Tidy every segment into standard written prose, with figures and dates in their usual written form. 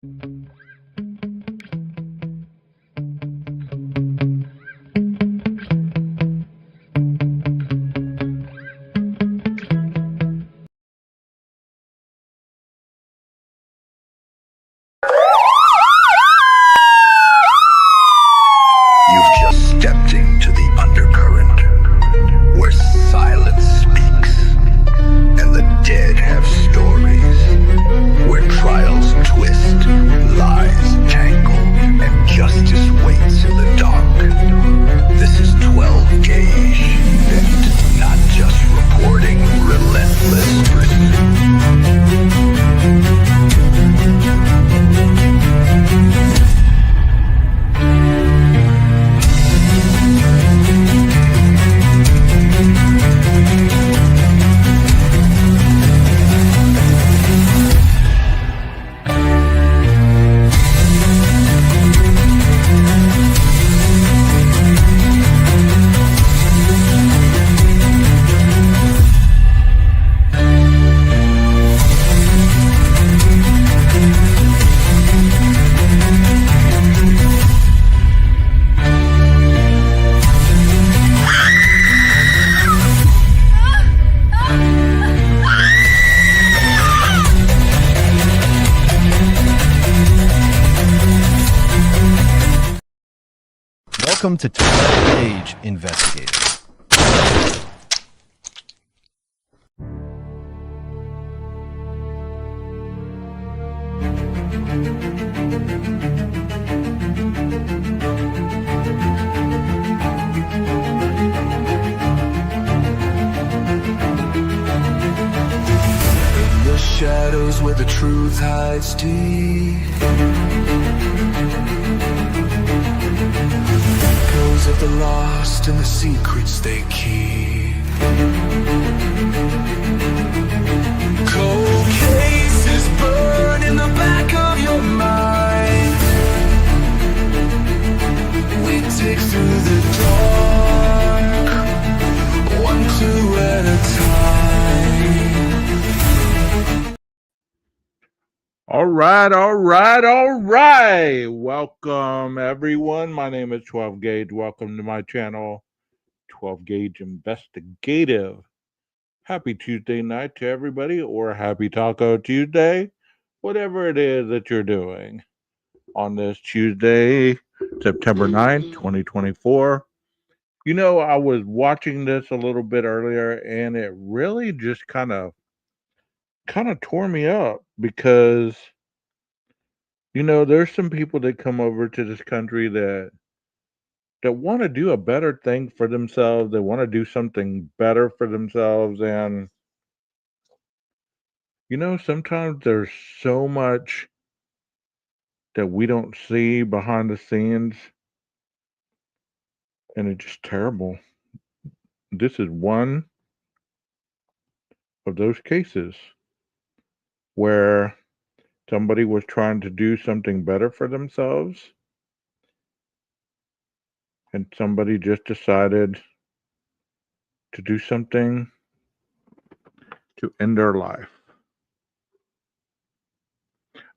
You've just stepped into the undercurrent, where silence speaks, and the dead have stories, where trials twist, lies tangle, and justice waits in the dark. This is 12 Gauge, and not just reporting relentless pursuit. Welcome to 12 Gauge Investigator. In the shadows where the truth hides deep, echoes of the lost and the secrets they keep. Cold cases burn in the back of your mind. We dig through the dark, one clue at a time. All right. Welcome, everyone. My name is 12 Gauge. Welcome to my channel, 12 Gauge Investigative. Happy Tuesday night to everybody, or happy Taco Tuesday, whatever it is that you're doing on this Tuesday, September 9th, 2024. You know, I was watching this a little bit earlier, and it really just kind of tore me up because there's some people that come over to this country that want to do a better thing for themselves. They want to do something better for themselves, and sometimes there's so much that we don't see behind the scenes, and it's just terrible. This is one of those cases where somebody was trying to do something better for themselves, and somebody just decided to do something to end their life.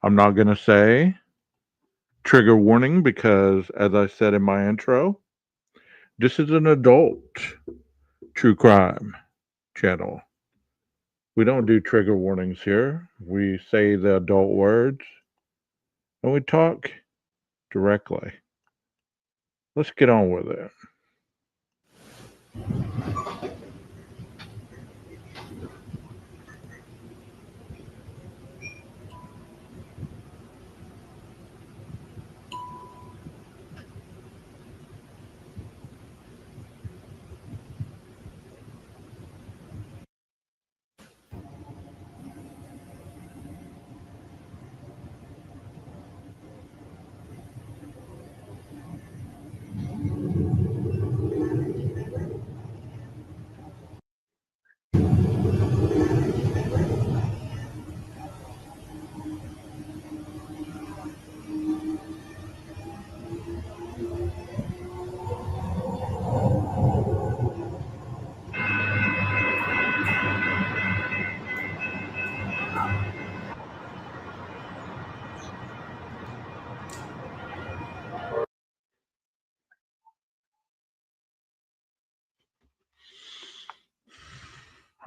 I'm not going to say trigger warning because, as I said in my intro, this is an adult true crime channel. We don't do trigger warnings here. We say the adult words and we talk directly. Let's get on with it.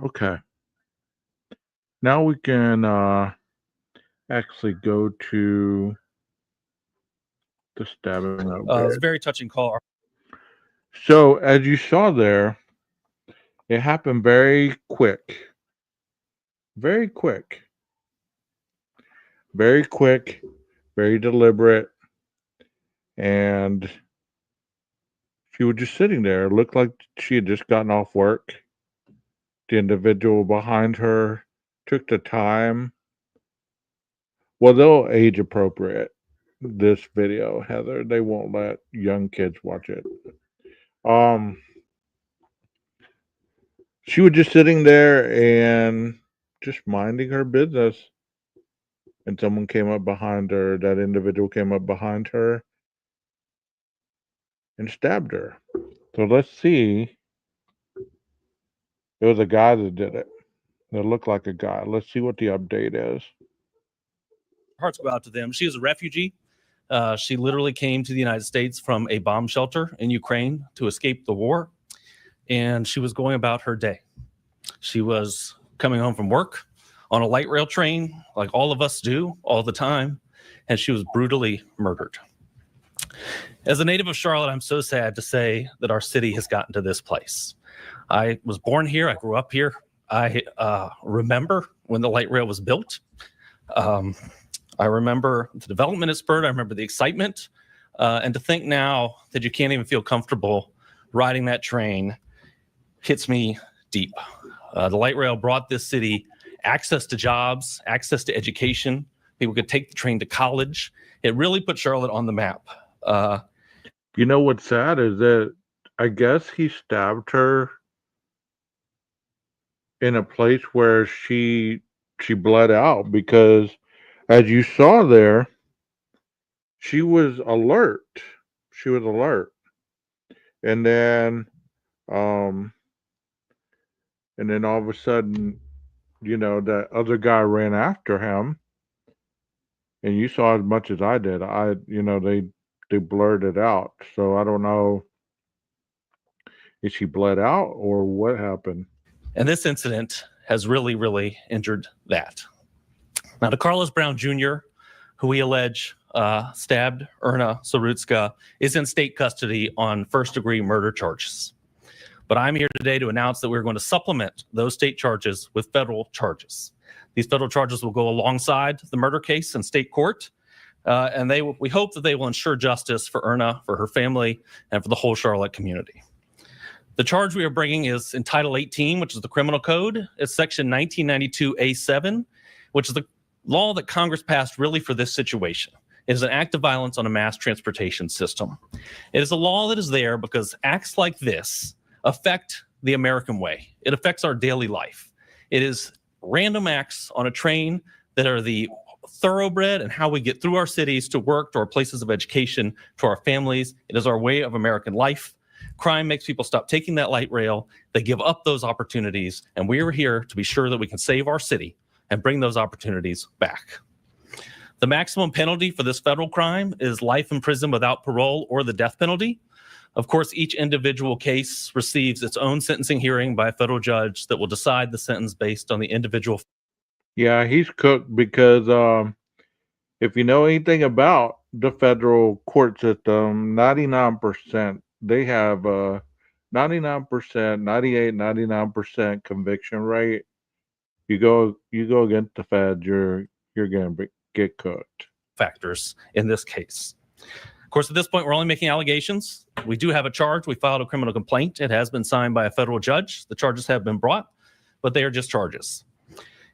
Okay. Now we can actually go to the stabbing It was a update. very touching call. So, as you saw there, it happened very quick. Very quick. Very quick, very deliberate. And she was just sitting there. It looked like she had just gotten off work. The individual behind her took the time. Well, they'll age appropriate this video, Heather. They won't let young kids watch it. She was just sitting there and just minding her business. And someone came up behind her. That individual came up behind her and stabbed her. So let's see. It was a guy that did it. It looked like a guy. Let's see what the update is. Hearts go out to them. She is a refugee. She literally came to the United States from a bomb shelter in Ukraine to escape the war. And she was going about her day. She was coming home from work on a light rail train, like all of us do all the time. And she was brutally murdered. As a native of Charlotte, I'm so sad to say that our city has gotten to this place. I was born here. I grew up here. I remember when the light rail was built. I remember the development it spurred. I remember the excitement. And to think now that you can't even feel comfortable riding that train hits me deep. The light rail brought this city access to jobs, access to education. People could take the train to college. It really put Charlotte on the map. You know what's sad is that I guess he stabbed her in a place where she bled out, because as you saw there, she was alert. She was alert. And then all of a sudden, that other guy ran after him. And you saw as much as I did. They blurred it out. So I don't know if she bled out or what happened. And this incident has really, really injured that. Now, DeCarlos Brown Jr., who we allege stabbed Erna Sarutska, is in state custody on first-degree murder charges. But I'm here today to announce that we're going to supplement those state charges with federal charges. These federal charges will go alongside the murder case in state court, and we hope that they will ensure justice for Erna, for her family, and for the whole Charlotte community. The charge we are bringing is in Title 18, which is the criminal code. It's section 1992A7, which is the law that Congress passed really for this situation. It is an act of violence on a mass transportation system. It is a law that is there because acts like this affect the American way. It affects our daily life. It is random acts on a train that are the thoroughbred and how we get through our cities to work, to our places of education, to our families. It is our way of American life. Crime makes people stop taking that light rail. They give up those opportunities, and we are here to be sure that we can save our city and bring those opportunities back. The maximum penalty for this federal crime is life in prison without parole or the death penalty. Of course, each individual case receives its own sentencing hearing by a federal judge that will decide the sentence based on the individual. Yeah, he's cooked because if you know anything about the federal court system, 99%, they have 99%, 98, 99% conviction rate. You go against the feds, you're going to get cooked. Factors in this case. Of course, at this point, we're only making allegations. We do have a charge. We filed a criminal complaint. It has been signed by a federal judge. The charges have been brought, but they are just charges.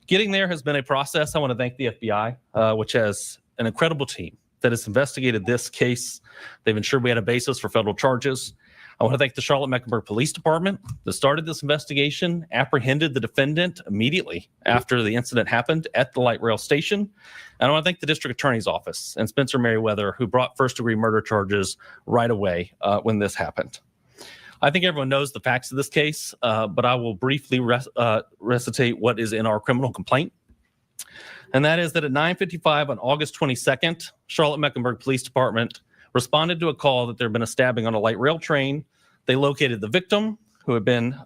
Getting there has been a process. I want to thank the FBI, which has an incredible team that has investigated this case. They've ensured we had a basis for federal charges. I want to thank the Charlotte-Mecklenburg Police Department that started this investigation, apprehended the defendant immediately after the incident happened at the light rail station. And I want to thank the District Attorney's Office and Spencer Merriweather, who brought first-degree murder charges right away when this happened. I think everyone knows the facts of this case, but I will briefly recitate what is in our criminal complaint. And that is that at 9:55 on August 22nd, Charlotte-Mecklenburg Police Department responded to a call that there had been a stabbing on a light rail train. They located the victim, who had been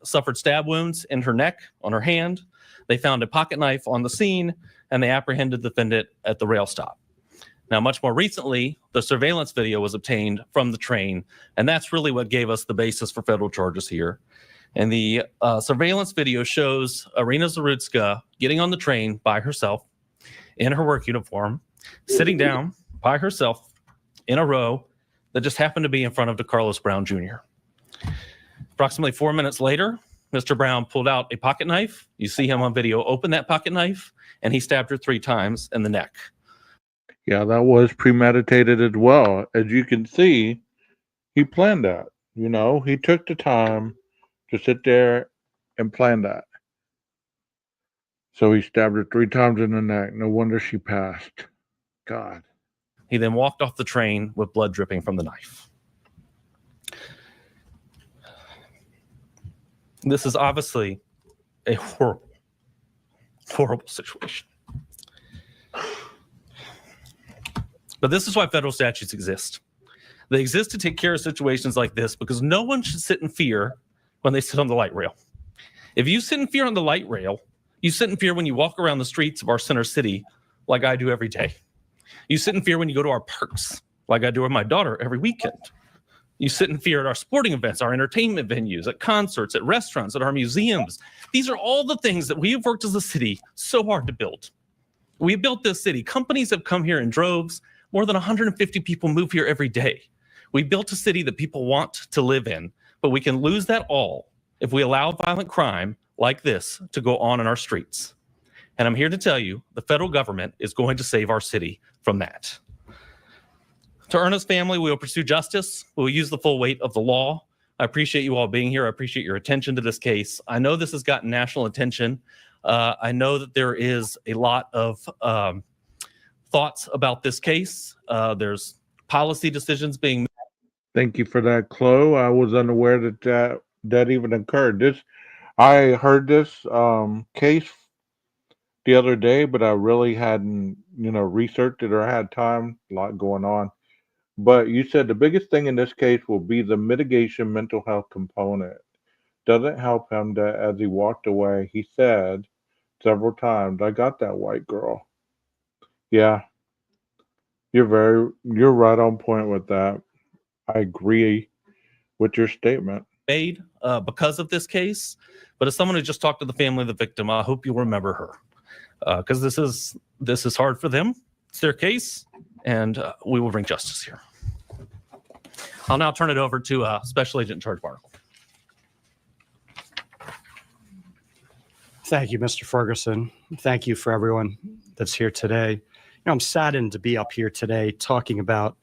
suffered stab wounds in her neck, on her hand. They found a pocket knife on the scene, and they apprehended the defendant at the rail stop. Now, much more recently, the surveillance video was obtained from the train, and that's really what gave us the basis for federal charges here. And the surveillance video shows Irina Zarutska getting on the train by herself in her work uniform, sitting down by herself in a row that just happened to be in front of DeCarlos Brown Jr. Approximately 4 minutes later, Mr. Brown pulled out a pocket knife. You see him on video open that pocket knife, and he stabbed her 3 times in the neck. Yeah, that was premeditated as well. As you can see, he planned that. You know, he took the time to sit there and plan that. So he stabbed her 3 times in the neck. No wonder she passed. God. He then walked off the train with blood dripping from the knife. This is obviously a horrible, horrible situation. But this is why federal statutes exist. They exist to take care of situations like this because no one should sit in fear when they sit on the light rail. If you sit in fear on the light rail, you sit in fear when you walk around the streets of our center city like I do every day. You sit in fear when you go to our parks like I do with my daughter every weekend. You sit in fear at our sporting events, our entertainment venues, at concerts, at restaurants, at our museums. These are all the things that we have worked as a city so hard to build. We built this city. Companies have come here in droves. More than 150 people move here every day. We built a city that people want to live in, but we can lose that all if we allow violent crime like this to go on in our streets. And I'm here to tell you, the federal government is going to save our city from that. To Erna's family, we will pursue justice. We will use the full weight of the law. I appreciate you all being here. I appreciate your attention to this case. I know this has gotten national attention. I know that there is a lot of thoughts about this case. There's policy decisions being made. Thank you for that, Chloe. I was unaware that even occurred. I heard this case the other day, but I really hadn't, researched it or had time. A lot going on. But you said the biggest thing in this case will be the mitigation mental health component. Doesn't help him that as he walked away, he said several times, "I got that white girl." Yeah, you're right on point with that. I agree with your statement. Made because of this case, but as someone who just talked to the family of the victim, I hope you'll remember her because this is hard for them. It's their case, and we will bring justice here. I'll now turn it over to Special Agent in Charge Barnacle. Thank you, Mr. Ferguson. Thank you for everyone that's here today. I'm saddened to be up here today talking about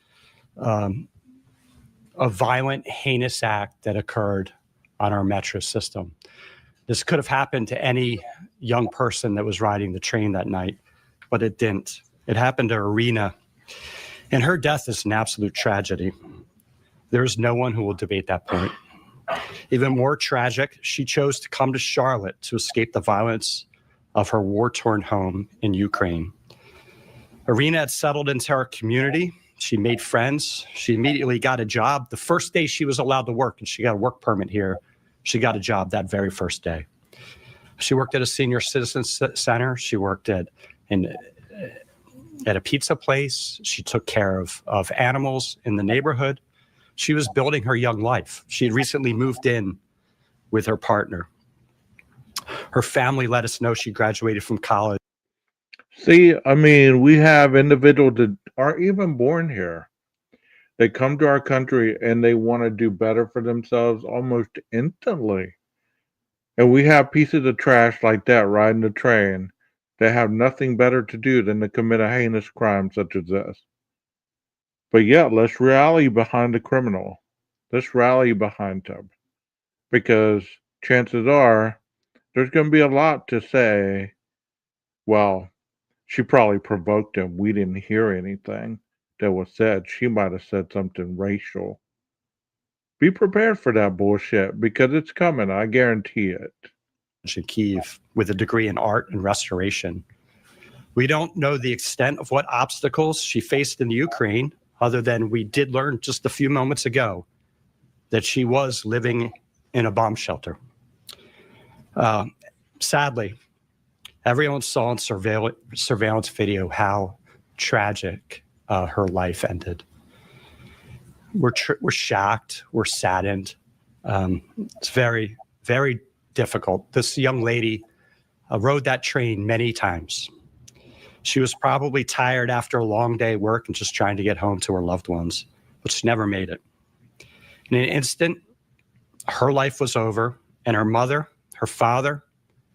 a violent, heinous act that occurred on our metro system. This could have happened to any young person that was riding the train that night, but it didn't. It happened to Irina, and her death is an absolute tragedy. There is no one who will debate that point. Even more tragic, she chose to come to Charlotte to escape the violence of her war-torn home in Ukraine. Irina had settled into our community. She made friends. She immediately got a job. The first day she was allowed to work, and she got a work permit here, she got a job that very first day. She worked at a senior citizen center. She worked at a pizza place. She took care of animals in the neighborhood. She was building her young life. She had recently moved in with her partner. Her family let us know she graduated from college. See, I mean, we have individuals that aren't even born here. They come to our country and they want to do better for themselves almost instantly. And we have pieces of trash like that riding the train that have nothing better to do than to commit a heinous crime such as this. But yeah, let's rally behind the criminal. Let's rally behind him. Because chances are there's going to be a lot to say, well, she probably provoked him. We didn't hear anything that was said. She might have said something racial. Be prepared for that bullshit because it's coming. I guarantee it. In Kyiv with a degree in art and restoration. We don't know the extent of what obstacles she faced in the Ukraine, other than we did learn just a few moments ago that she was living in a bomb shelter. Sadly, everyone saw in surveillance video how tragic her life ended. We're shocked. We're saddened. It's very, very difficult. This young lady rode that train many times. She was probably tired after a long day at work and just trying to get home to her loved ones, but she never made it. In an instant, her life was over, and her mother, her father,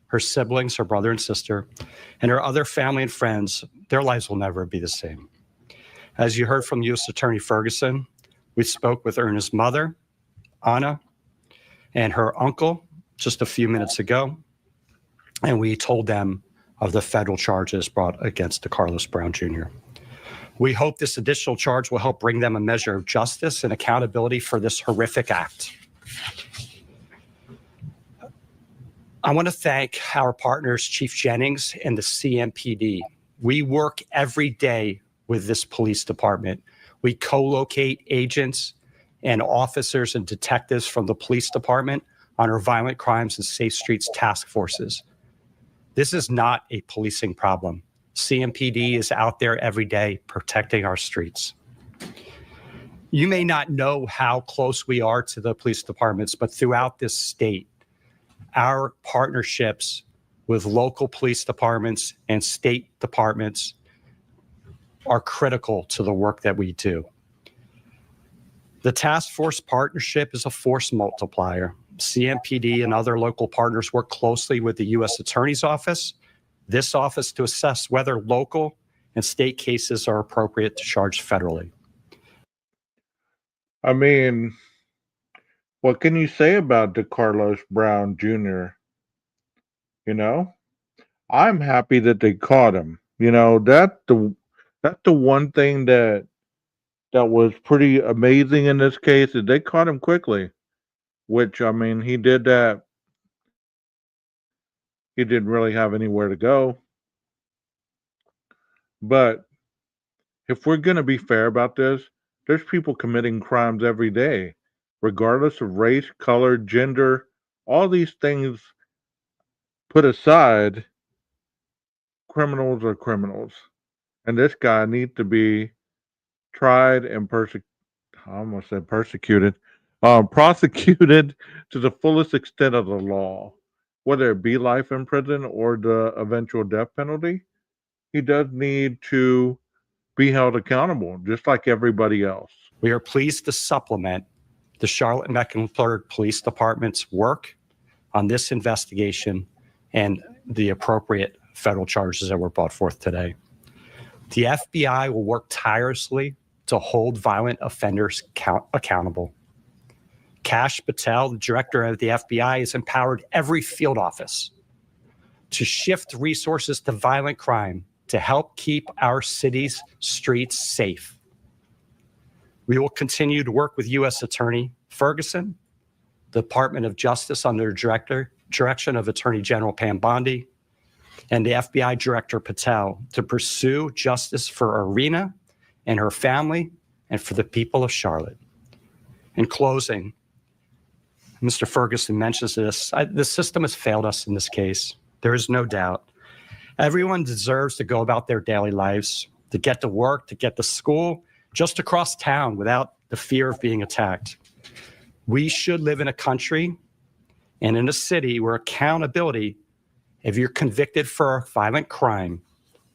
her siblings, her brother and sister, and her other family and friends, their lives will never be the same. As you heard from U.S. Attorney Ferguson, we spoke with Erna's mother, Anna, and her uncle just a few minutes ago, and we told them of the federal charges brought against DeCarlos Brown Jr. We hope this additional charge will help bring them a measure of justice and accountability for this horrific act. I want to thank our partners, Chief Jennings and the CMPD. We work every day with this police department. We co-locate agents and officers and detectives from the police department on our violent crimes and safe streets task forces. This is not a policing problem. CMPD is out there every day protecting our streets. You may not know how close we are to the police departments, but throughout this state, our partnerships with local police departments and state departments are critical to the work that we do. The task force partnership is a force multiplier. CMPD and other local partners work closely with the U.S. Attorney's Office, this office, to assess whether local and state cases are appropriate to charge federally. I mean, what can you say about DeCarlos Brown Jr.? You know, I'm happy that they caught him. You know, that's the one thing that was pretty amazing in this case, is they caught him quickly. Which, I mean, he did that. He didn't really have anywhere to go. But if we're going to be fair about this, there's people committing crimes every day, regardless of race, color, gender, all these things put aside, criminals are criminals. And this guy needs to be tried and prosecuted to the fullest extent of the law, whether it be life in prison or the eventual death penalty. He does need to be held accountable, just like everybody else. We are pleased to supplement the Charlotte Mecklenburg Police Department's work on this investigation and the appropriate federal charges that were brought forth today. The FBI will work tirelessly to hold violent offenders accountable. Kash Patel, the director of the FBI, has empowered every field office to shift resources to violent crime to help keep our city's streets safe. We will continue to work with U.S. Attorney Ferguson, the Department of Justice under direction of Attorney General Pam Bondi, and the FBI Director Patel to pursue justice for Irina and her family and for the people of Charlotte. In closing, Mr. Ferguson mentions this. The system has failed us in this case. There is no doubt. Everyone deserves to go about their daily lives, to get to work, to get to school, just across town without the fear of being attacked. We should live in a country and in a city where accountability, if you're convicted for a violent crime,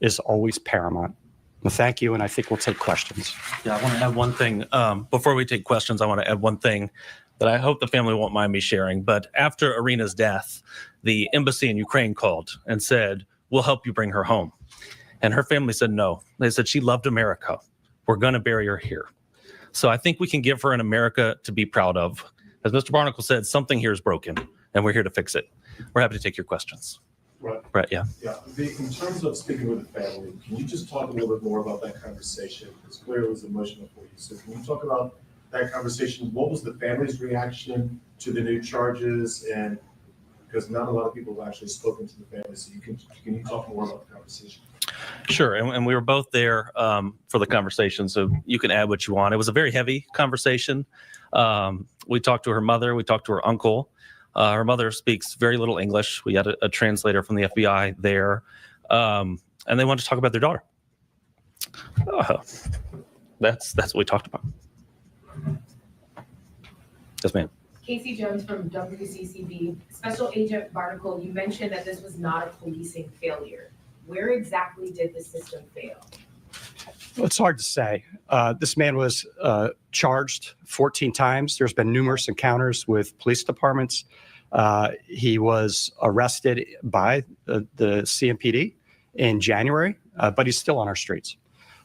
is always paramount. Well, thank you, and I think we'll take questions. Yeah, I want to add one thing. Before we take questions, I want to add one thing that I hope the family won't mind me sharing. But after Irina's death, the embassy in Ukraine called and said, "We'll help you bring her home." And her family said no. They said she loved America. We're going to bury her here. So I think we can give her an America to be proud of. As Mr. Barnacle said, something here is broken, and we're here to fix it. We're happy to take your questions. Right. Brett, yeah. Yeah. In terms of speaking with the family, can you just talk a little bit more about that conversation? Because clearly it was emotional for you. So can you talk about that conversation? What was the family's reaction to the new charges? And because not a lot of people have actually spoken to the family, so can you talk more about the conversation? Sure, and we were both there for the conversation, so you can add what you want. It was a very heavy conversation. We talked to her mother. We talked to her uncle. Her mother speaks very little English. We had a translator from the FBI there, and they wanted to talk about their daughter. That's what we talked about. Yes, ma'am. Casey Jones from WCCB. Special Agent Barnacle, you mentioned that this was not a policing failure. Where exactly did the system fail? Well, it's hard to say. This man was charged 14 times. There's been numerous encounters with police departments. He was arrested by the CMPD in January, but he's still on our streets.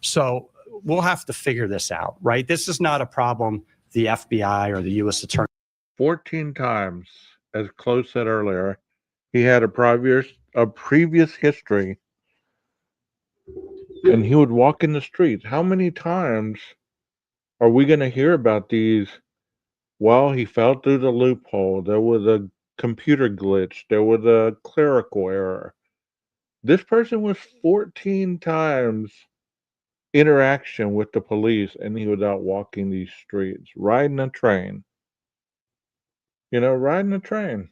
So we'll have to figure this out, right? This is not a problem the FBI or the U.S. Attorney. 14 times, as Chloe said earlier, he had a previous history, and he would walk in the streets. How many times are we going to hear about these? Well, he fell through the loophole. There was a computer glitch. There was a clerical error. This person was 14 times interaction with the police, and he was out walking these streets, riding a train. Riding a train.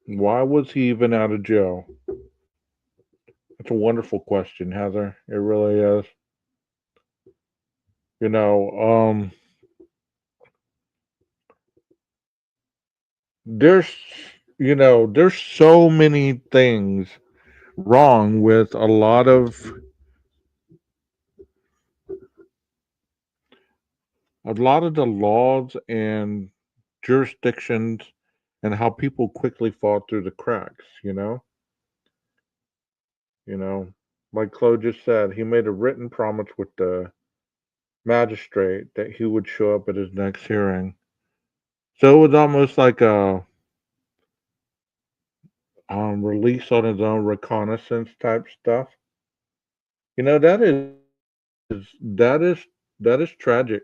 Why was he even out of jail? That's a wonderful question, Heather. It really is. There's so many things wrong with a lot of the laws and jurisdictions, and how people quickly fall through the cracks, like Chloe just said, he made a written promise with the magistrate that he would show up at his next hearing. So it was almost like a release on his own reconnaissance type stuff. That is tragic.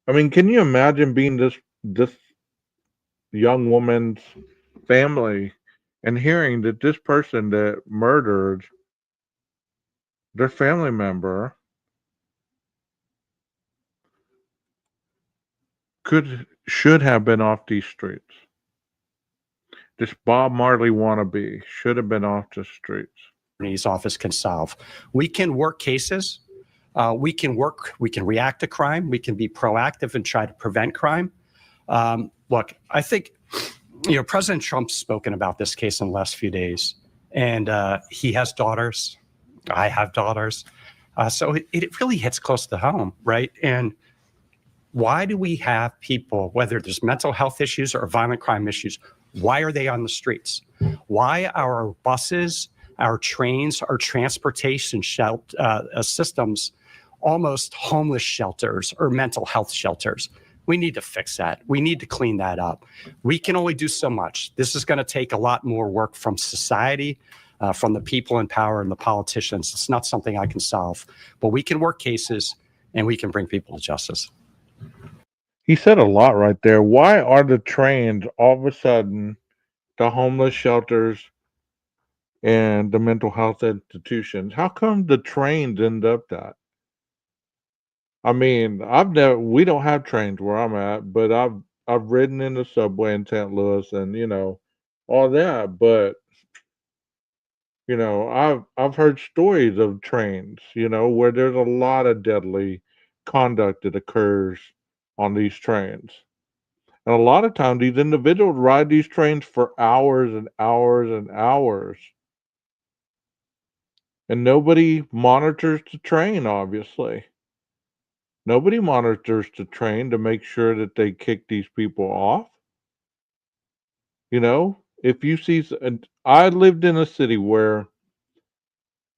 I mean, can you imagine being this young woman's family and hearing that this person that murdered their family member should have been off these streets? This Bob Marley wannabe should have been off the streets. Attorney's office can solve. We can work cases. We can react to crime. We can be proactive and try to prevent crime. Look, I think, President Trump's spoken about this case in the last few days, and he has daughters. I have daughters. So it really hits close to home, right? And why do we have people, whether there's mental health issues or violent crime issues, why are they on the streets? Why are our buses, our trains, our transportation systems almost homeless shelters or mental health shelters? We need to fix that. We need to clean that up. We can only do so much. This is going to take a lot more work from society, from the people in power and the politicians. It's not something I can solve, but we can work cases and we can bring people to justice. He said a lot right there. Why are the trains all of a sudden the homeless shelters and the mental health institutions? How come the trains end up that? I mean, we don't have trains where I'm at, but I've ridden in the subway in St. Louis and all that, but I've heard stories of trains, where there's a lot of deadly conduct that occurs on these trains. And a lot of times these individuals ride these trains for hours and hours and hours. And nobody monitors the train, obviously. Nobody monitors the train to make sure that they kick these people off. If you see, I lived in a city where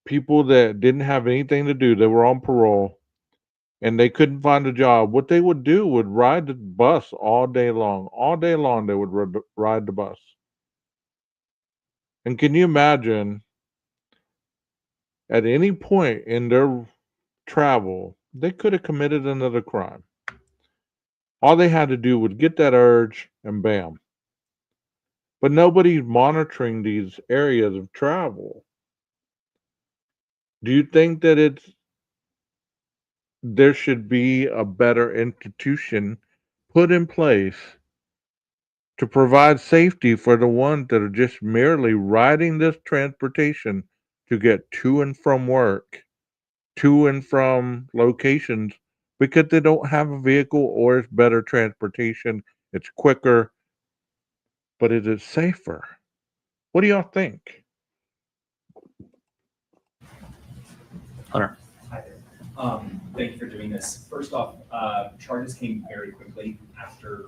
people that didn't have anything to do, they were on parole, and they couldn't find a job, what they would do would ride the bus all day long. All day long, they would ride the bus. And can you imagine, at any point in their travel, they could have committed another crime. All they had to do was get that urge, and bam. But nobody's monitoring these areas of travel. Do you think that there should be a better institution put in place to provide safety for the ones that are just merely riding this transportation to get to and from work, to and from locations, because they don't have a vehicle or it's better transportation. It's quicker, but it is safer. What do y'all think? Hunter. Hi there. Thank you for doing this. First off, charges came very quickly after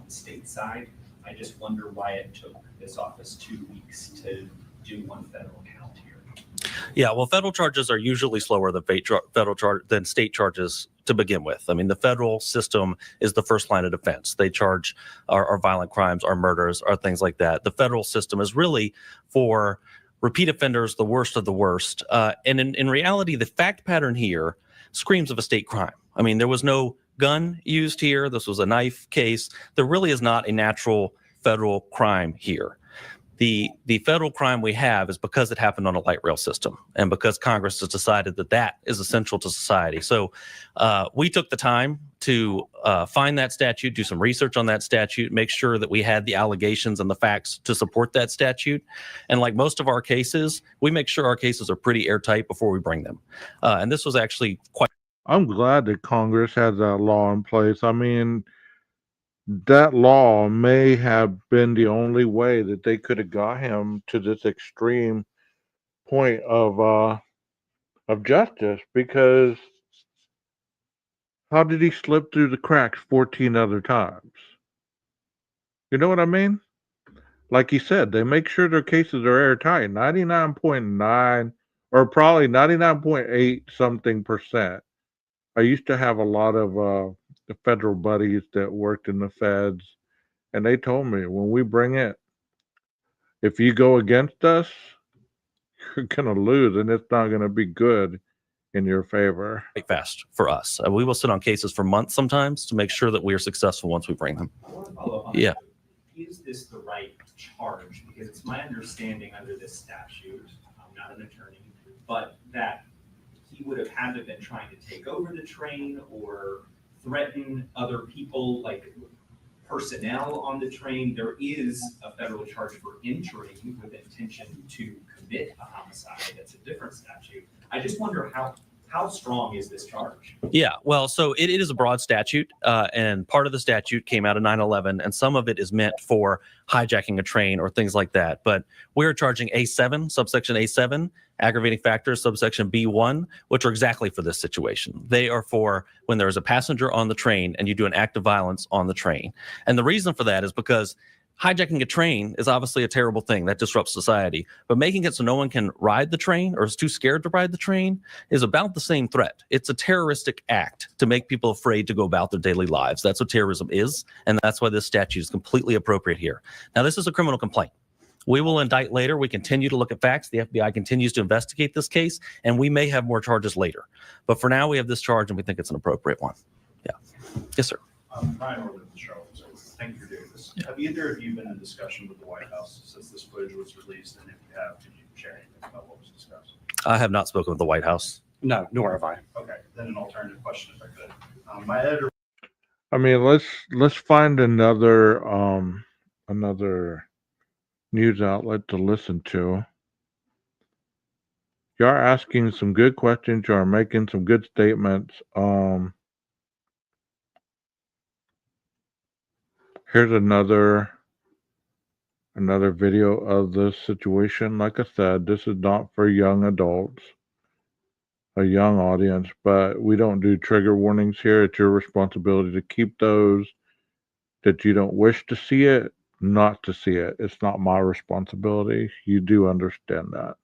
stateside. I just wonder why it took this office 2 weeks to do one federal count here. Yeah, well, federal charges are usually slower than state charges to begin with. I mean, the federal system is the first line of defense. They charge our violent crimes, our murders, our things like that. The federal system is really for repeat offenders, the worst of the worst. And in reality, the fact pattern here screams of a state crime. I mean, there was no gun used here. This was a knife case. There really is not a natural federal crime here. The federal crime we have is because it happened on a light rail system and because Congress has decided that that is essential to society. So we took the time to find that statute, do some research on that statute, make sure that we had the allegations and the facts to support that statute. And like most of our cases, we make sure our cases are pretty airtight before we bring them. And this was actually quite. I'm glad that Congress has that law in place. I mean, that law may have been the only way that they could have got him to this extreme point of justice, because how did he slip through the cracks 14 other times? You know what I mean? Like he said, they make sure their cases are airtight. 99.9 or probably 99.8 something percent. I used to have a lot of the federal buddies that worked in the feds, and they told me, when we bring it, if you go against us, you're going to lose, and it's not going to be good in your favor. Quite fast for us. We will sit on cases for months sometimes to make sure that we are successful once we bring them. I want to follow up on Yeah. that. Is this the right charge? Because it's my understanding under this statute, I'm not an attorney, but that he would have had to have been trying to take over the train or threaten other people, like personnel on the train. There is a federal charge for entering with intention to commit a homicide. That's a different statute. I just wonder how strong is this charge? Yeah, well, so it is a broad statute, and part of the statute came out of 9/11, and some of it is meant for hijacking a train or things like that. But we're charging A7, subsection A7, aggravating factors, subsection B1, which are exactly for this situation. They are for when there is a passenger on the train and you do an act of violence on the train. And the reason for that is because hijacking a train is obviously a terrible thing that disrupts society, but making it so no one can ride the train or is too scared to ride the train is about the same threat. It's a terroristic act to make people afraid to go about their daily lives. That's what terrorism is, and that's why this statute is completely appropriate here. Now, this is a criminal complaint. We will indict later. We continue to look at facts. The FBI continues to investigate this case, and we may have more charges later. But for now, we have this charge, and we think it's an appropriate one. Yeah. Yes, sir. Ryan Orland with the Charlotte Observer. Thank you for doing this. Have either of you been in discussion with the White House since this footage was released? And if you have, could you share anything about what was discussed? I have not spoken with the White House. No, nor have I. Okay, then an alternative question if I could. My editor. I mean, let's find another news outlet to listen to. You are asking some good questions. You are making some good statements. Here's another video of this situation. Like I said, this is not for young adults, a young audience, but we don't do trigger warnings here. It's your responsibility to keep those that you don't wish to see it, not to see it. It's not my responsibility. You do understand that.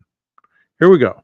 Here we go.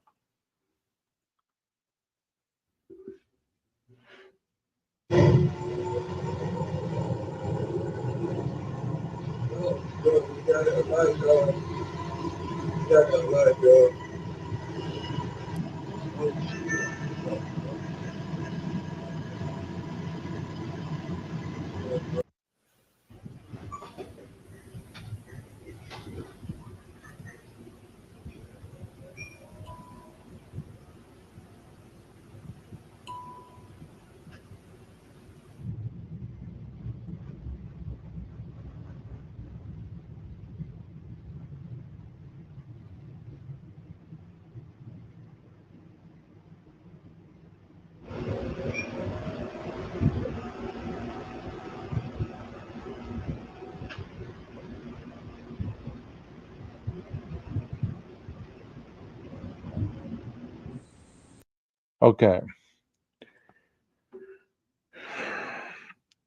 Okay.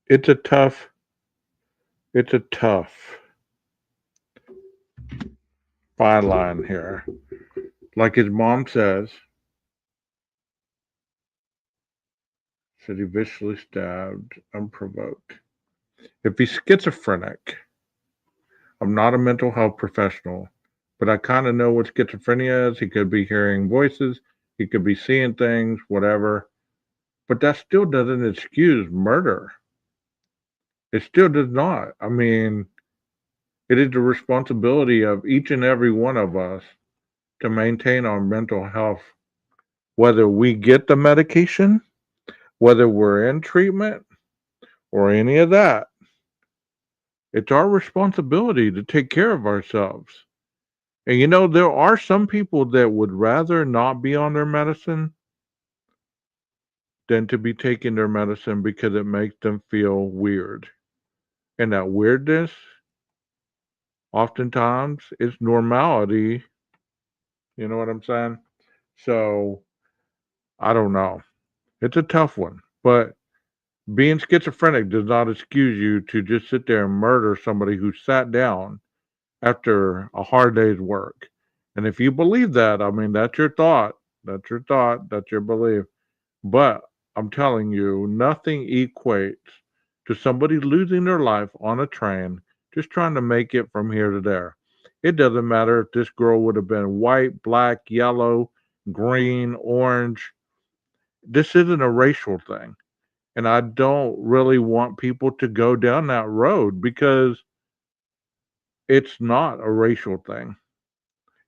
It's a tough fine line here. Like his mom says, said he viciously stabbed unprovoked. If he's schizophrenic, I'm not a mental health professional, but I kind of know what schizophrenia is. He could be hearing voices, he could be seeing things, whatever. But that still doesn't excuse murder. It still does not. I mean, it is the responsibility of each and every one of us to maintain our mental health, whether we get the medication, whether we're in treatment, or any of that. It's our responsibility to take care of ourselves. And you know, there are some people that would rather not be on their medicine than to be taking their medicine because it makes them feel weird. And that weirdness, oftentimes, is normality. You know what I'm saying? So, I don't know. It's a tough one. But being schizophrenic does not excuse you to just sit there and murder somebody who sat down after a hard day's work. And if you believe that, I mean, that's your thought. That's your thought. That's your belief. But I'm telling you, nothing equates to somebody losing their life on a train just trying to make it from here to there. It doesn't matter if this girl would have been white, black, yellow, green, orange. This isn't a racial thing. And I don't really want people to go down that road because it's not a racial thing.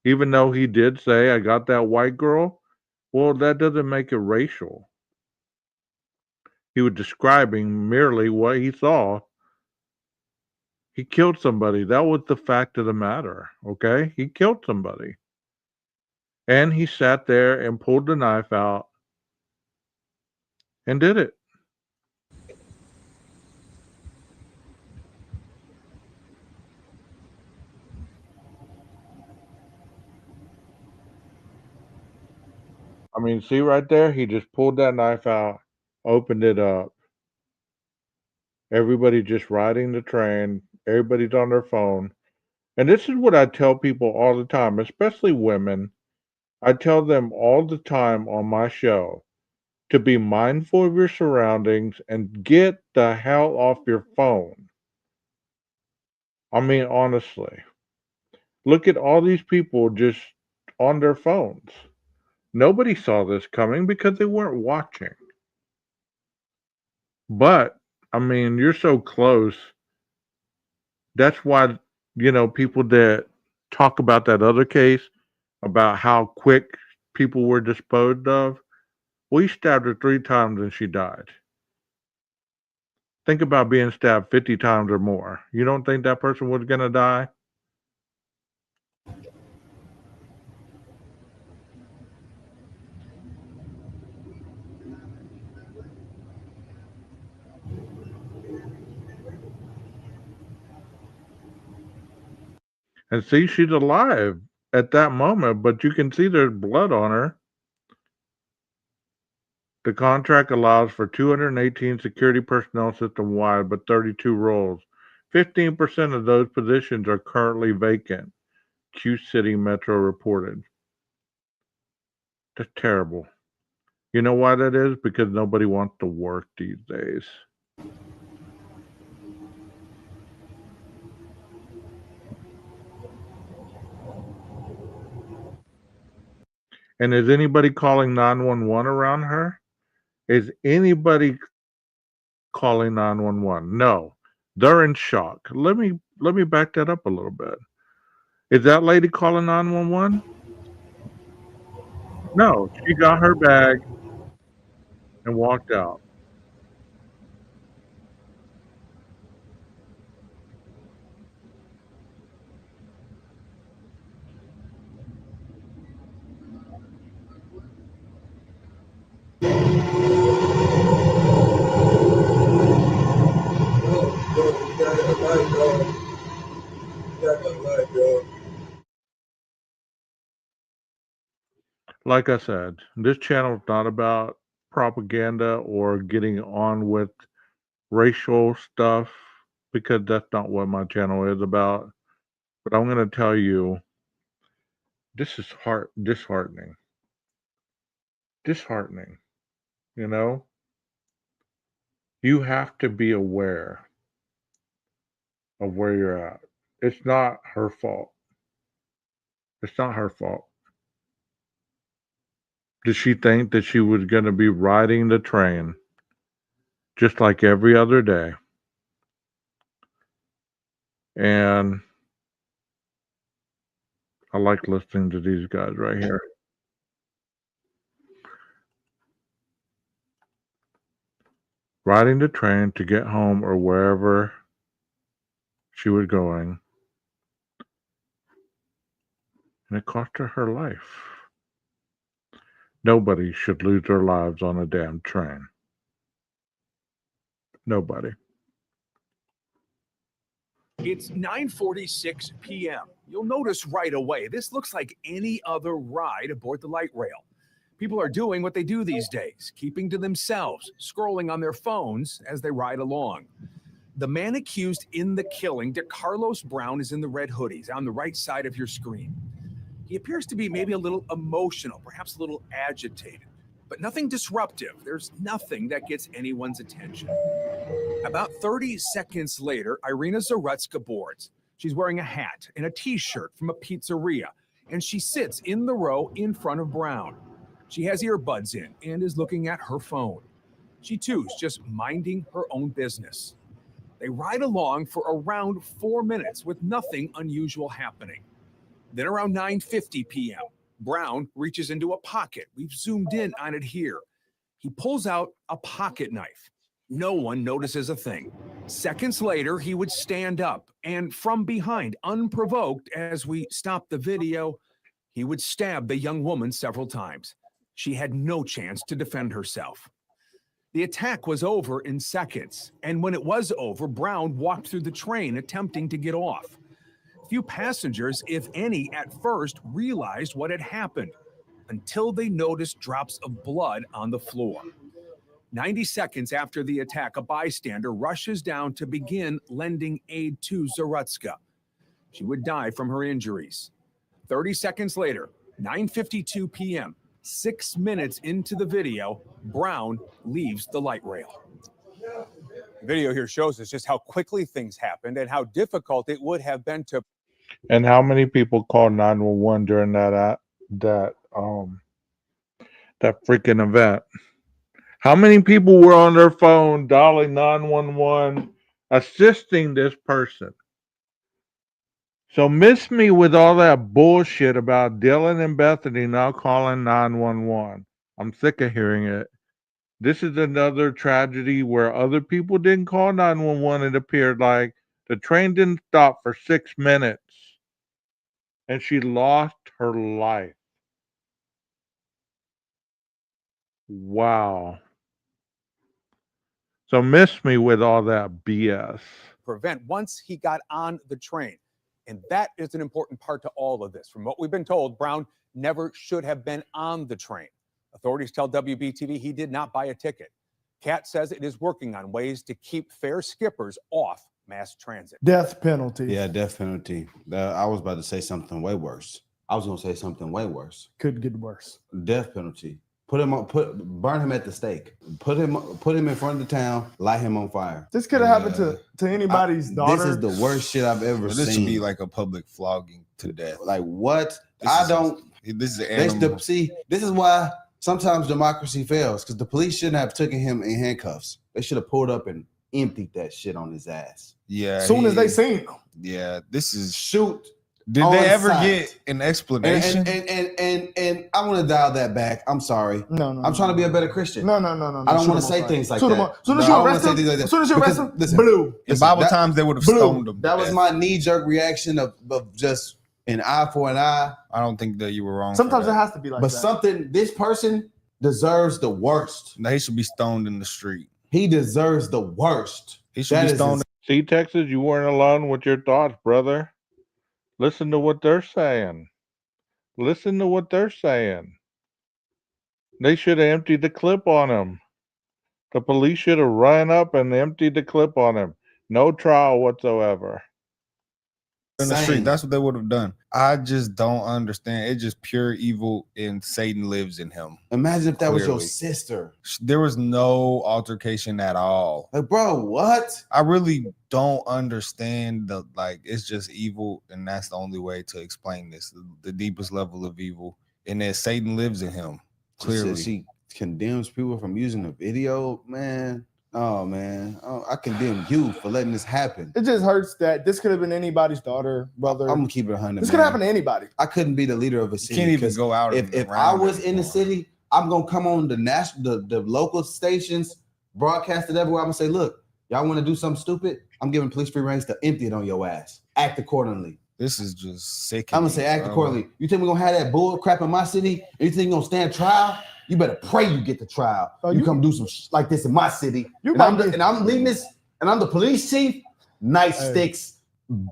Even though he did say, I got that white girl, well, that doesn't make it racial. He was describing merely what he saw. He killed somebody. That was the fact of the matter. Okay? He killed somebody. And he sat there and pulled the knife out and did it. I mean, see right there? He just pulled that knife out, opened it up. Everybody just riding the train. Everybody's on their phone. And this is what I tell people all the time, especially women. I tell them all the time on my show to be mindful of your surroundings and get the hell off your phone. I mean, honestly, look at all these people just on their phones. Nobody saw this coming because they weren't watching. But, I mean, you're so close. That's why, people that talk about that other case, about how quick people were disposed of, we stabbed her 3 times and she died. Think about being stabbed 50 times or more. You don't think that person was going to die? And see, she's alive at that moment, but you can see there's blood on her. The contract allows for 218 security personnel system wide, but 32 roles. 15% of those positions are currently vacant, Q City Metro reported. That's terrible. You know why that is? Because nobody wants to work these days. And is anybody calling 911 around her? Is anybody calling 911? No. They're in shock. Let me back that up a little bit. Is that lady calling 911? No, she got her bag and walked out. like I said, this channel is not about propaganda or getting on with racial stuff because that's not what my channel is about. But I'm going to tell you, this is disheartening. Disheartening. You know, you have to be aware of where you're at. It's not her fault. It's not her fault. Did she think that she was going to be riding the train just like every other day? And I like listening to these guys right here. Riding the train to get home or wherever she was going. And it cost her life. Nobody should lose their lives on a damn train. Nobody. It's 9:46 p.m. You'll notice right away, this looks like any other ride aboard the light rail. People are doing what they do these days, keeping to themselves, scrolling on their phones as they ride along. The man accused in the killing, DeCarlos Brown, is in the red hoodies on the right side of your screen. He appears to be maybe a little emotional, perhaps a little agitated, but nothing disruptive. There's nothing that gets anyone's attention. About 30 seconds later, Irina Zarutska boards. She's wearing a hat and a t-shirt from a pizzeria, and she sits in the row in front of Brown. She has earbuds in and is looking at her phone. She too is just minding her own business. They ride along for around 4 minutes with nothing unusual happening. Then around 9:50 p.m., Brown reaches into a pocket. We've zoomed in on it here. He pulls out a pocket knife. No one notices a thing. Seconds later, he would stand up, and from behind, unprovoked, as we stop the video, he would stab the young woman several times. She had no chance to defend herself. The attack was over in seconds, and when it was over, Brown walked through the train attempting to get off. Few passengers, if any, at first realized what had happened until they noticed drops of blood on the floor. 90 seconds after the attack, a bystander rushes down to begin lending aid to Zarutska. She would die from her injuries. 30 seconds later, 9:52 p.m., 6 minutes into the video, Brown leaves the light rail. The video here shows us just how quickly things happened and how difficult it would have been to. And how many people called 911 during that freaking event? How many people were on their phone dialing 911, assisting this person? So miss me with all that bullshit about Dylan and Bethany not calling 911. I'm sick of hearing it. This is another tragedy where other people didn't call 911. It appeared like the train didn't stop for 6 minutes. And she lost her life. Wow. So miss me with all that BS. Prevent once he got on the train. And that is an important part to all of this. From what we've been told, Brown never should have been on the train. Authorities tell WBTV he did not buy a ticket. CAT says it is working on ways to keep fare skippers off mass transit. Death penalty. Yeah, death penalty. I was about to say something way worse. I was going to say something way worse. Could get worse. Death penalty. Burn him at the stake. Put him in front of the town. Light him on fire. This could have happened to anybody's daughter. This is the worst shit I've ever seen. This should be like a public flogging to death. Like what? This is an animal. See, this is why sometimes democracy fails, because the police shouldn't have taken him in handcuffs. They should have pulled up and emptied that shit on his ass. Yeah. Soon as they seen him. Yeah. This is shoot. Did they ever get an explanation? And I want to dial that back. I'm sorry. No. I'm trying to be a better Christian. No. I don't want to say things like that. As soon as you arrest him, blue. In Bible times, they would have stoned him. That was my knee-jerk reaction of just an eye for an eye. I don't think that you were wrong. Sometimes it has to be like that. But this person deserves the worst. They should be stoned in the street. He deserves the worst. He should be stoned. See, Texas, you weren't alone with your thoughts, brother. Listen to what they're saying. Listen to what they're saying. They should have emptied the clip on him. The police should have run up and emptied the clip on him. No trial whatsoever. In the street, that's what they would have done. I just don't understand. It's just pure evil, and Satan lives in him. Imagine if that was your Clearly. sister. There was no altercation at all. Like, bro, what? I really don't understand it's just evil, and that's the only way to explain this. The deepest level of evil, and that Satan lives in him. Clearly, She condemns people from using the video, man. Oh man, I condemn you for letting this happen. It just hurts that this could have been anybody's daughter, brother. I'm gonna keep it 100. This could happen to anybody. I couldn't be the leader of a city. can't even 'cause go out. If I was in the city, I'm gonna come on the local stations, broadcast it everywhere. I'm gonna say, look, y'all want to do something stupid? I'm giving police free reigns to empty it on your ass. Act accordingly. This is just sick. I'm gonna say act accordingly. You think we're gonna have that bull crap in my city? And you think you're gonna stand trial? You better pray you get the trial. You come do some like this in my city. And I'm leading this, and I'm the police chief. Nightsticks,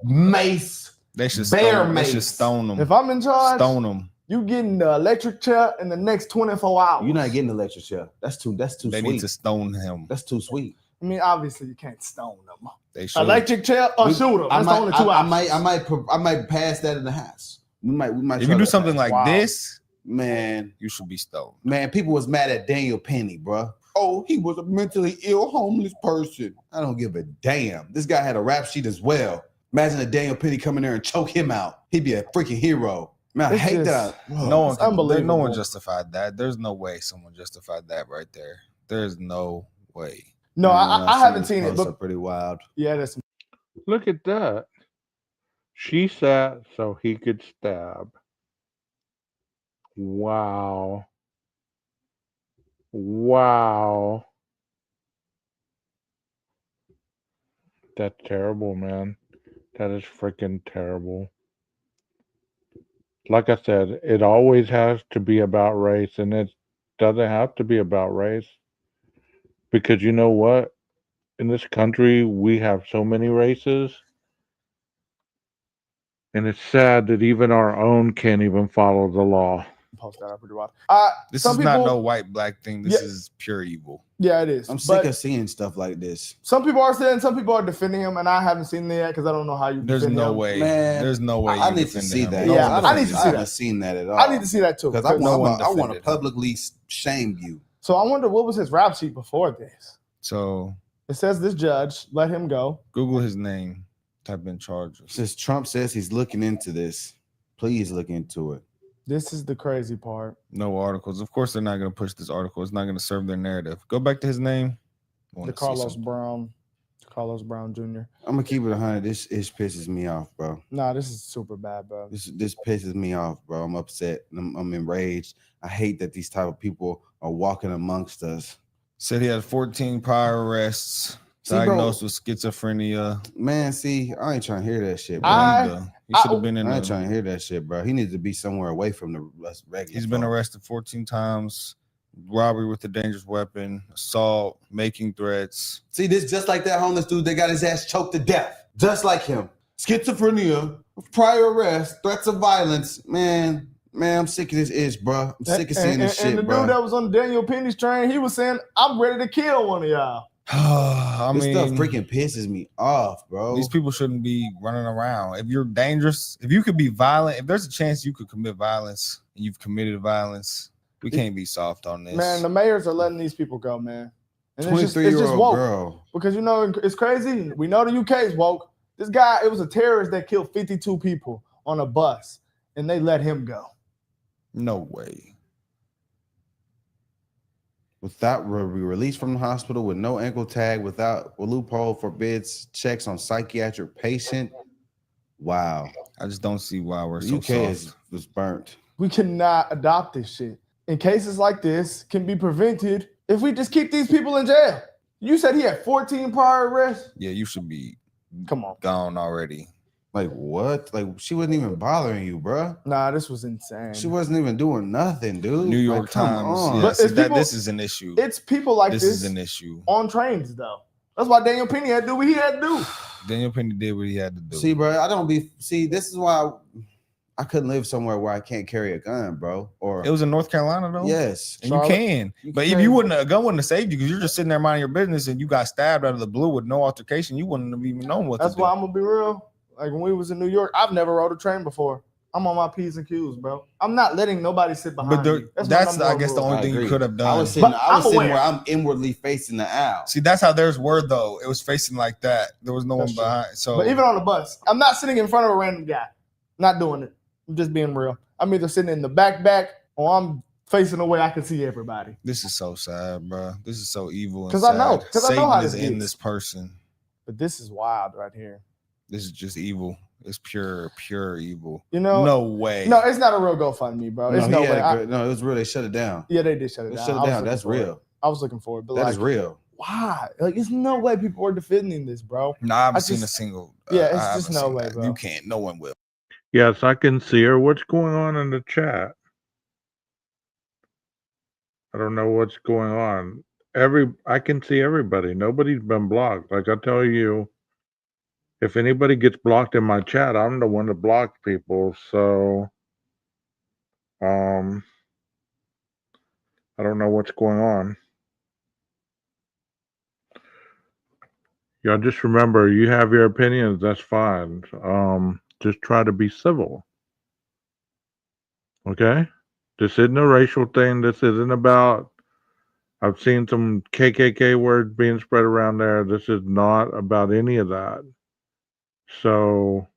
mace, They should bear stone, mace. They should stone them. If I'm in charge, Stone them. you getting the electric chair in the next 24 hours. You're not getting the electric chair. That's too They sweet. need to stone him. That's too sweet. I mean, obviously you can't stone them. They should. Electric chair or shoot them. That's the only two options. I might pass that in the house. We might. If try you do that. something like this, man, you should be stoned. Man, people was mad at Daniel Penny, bro. Oh, he was a mentally ill homeless person. I don't give a damn. This guy had a rap sheet as well. Imagine a Daniel Penny come in there and choke him out. He'd be a freaking hero. Man, I It's hate just- that. No one, unbelievable. no one justified that. There's no way someone justified that right there. There's no way. No, I haven't seen it, But but pretty wild. yeah, that's Look at that. She sat so he could stab. Wow. Wow. That's terrible, man. That is freaking terrible. Like I said, it always has to be about race, and it doesn't have to be about race. Because you know what? In this country, we have so many races. And it's sad that even our own can't even follow the law. post that up pretty wild. This Some is not people- no white black thing. This Yeah. is pure evil. Yeah, it is. I'm But sick of seeing stuff like this. some people are saying, some people are defending him, and I haven't seen it yet because I don't know how you. There's defend no him. way. Man, There's no way. I you need to defend see him. that. Yeah, No, I need to see I haven't that. seen that at all. I need to see that too. because I No one want to defended him. publicly shame you. So I wonder what was his rap sheet before this. So It says this judge let him go. Google his name. Type in charges. Since Trump says he's looking into this, please look into it. This is the crazy part. No articles. Of course, they're not going to push this article. It's not going to serve their narrative. Go back to his name. I wanna The see Carlos something. Brown Jr. I'm gonna keep it 100. This pisses me off, bro. Nah, this is super bad, bro. This pisses me off, bro. I'm upset. I'm enraged. I hate that these type of people are walking amongst us. Said he had 14 prior arrests. See, bro, Diagnosed with schizophrenia. man, see, I ain't trying to hear that shit, bro. He should have been in. I ain't a- trying to hear that shit, bro. He needs to be somewhere away from the regular. He's been folk. arrested 14 times. Robbery with a dangerous weapon, assault, making threats. See, this just like that homeless dude that got his ass choked to death. Just like him. Schizophrenia, prior arrest, threats of violence. Man, I'm sick of this ish, bro. I'm sick of seeing this and shit, the bro. dude that was on Daniel Penny's train, he was saying, "I'm ready to kill one of y'all." I this mean, stuff freaking pisses me off, bro. these people shouldn't be running around. If you're dangerous, if you could be violent, if there's a chance you could commit violence and you've committed violence, we can't be soft on this. Man, the mayors are letting these people go, man. And it's just 23-year-old woke. girl. Because you know it's crazy. We know the UK is woke. This guy, it was a terrorist that killed 52 people on a bus, and they let him go. No way. Without released from the hospital with no ankle tag, without a loophole forbids checks on psychiatric patient. Wow. I just don't see why we're The so UK soft. was burnt. We cannot adopt this shit. And cases like this can be prevented if we just keep these people in jail. You said he had 14 prior arrests? Yeah, you should be Come on. gone already. Like what? Like she wasn't even bothering you, bro. Nah, this was insane. She wasn't even doing nothing, dude. New York Like, come Times. on. Yeah, But see, it's people- this is an issue. It's people like This this, is an issue. on trains, though. That's why Daniel Penny had to do what he had to do. Daniel Penny did what he had to do. See, bro, I don't be. See, this is why I couldn't live somewhere where I can't carry a gun, bro. Or It was in North Carolina though. yes, And you can. But if can. you wouldn't, a gun wouldn't have saved you because you're just sitting there minding your business and you got stabbed out of the blue with no altercation. You wouldn't have even known what That's to do. why I'm gonna be real. Like when we was in New York, I've never rode a train before. I'm on my P's and Q's, bro. I'm not letting nobody sit behind But me. that's my I number guess one the rule. only thing you agree. could have done. I was sitting, But I was I'm sitting aware. where I'm inwardly facing the aisle. See, that's how theirs were though. It was facing like that. There was no That's one true. behind. So But even on the bus, I'm not sitting in front of a random guy. Not doing it. I'm just being real. I'm either sitting in the back, or I'm facing the way I can see everybody. this is so sad, bro. This is so evil. and 'Cause I know- sad. 'cause I know Satan how is this in gets. this person. But this is wild right here. This is just evil. It's pure evil. You know? No way. No, it's not a real GoFundMe, bro. It's no he had way. a good- no, it was real. They shut it down. Yeah, they did shut it They down. shut it I was down. looking That's for it. real. I was looking for it, but That like, is real. why? Like, there's no way people are defending this, bro. No, I haven't I seen just- a single. Yeah, it's I just haven't no seen way, that. bro. You can't. No one will. Yes, I can see her. What's going on in the chat? I don't know what's going on. I can see everybody. Nobody's been blocked. Like I tell you, if anybody gets blocked in my chat, I'm the one that blocks people. So, I don't know what's going on. Y'all just remember, you have your opinions. That's fine. Just try to be civil. Okay? This isn't a racial thing. This isn't about. I've seen some KKK words being spread around there. This is not about any of that. So,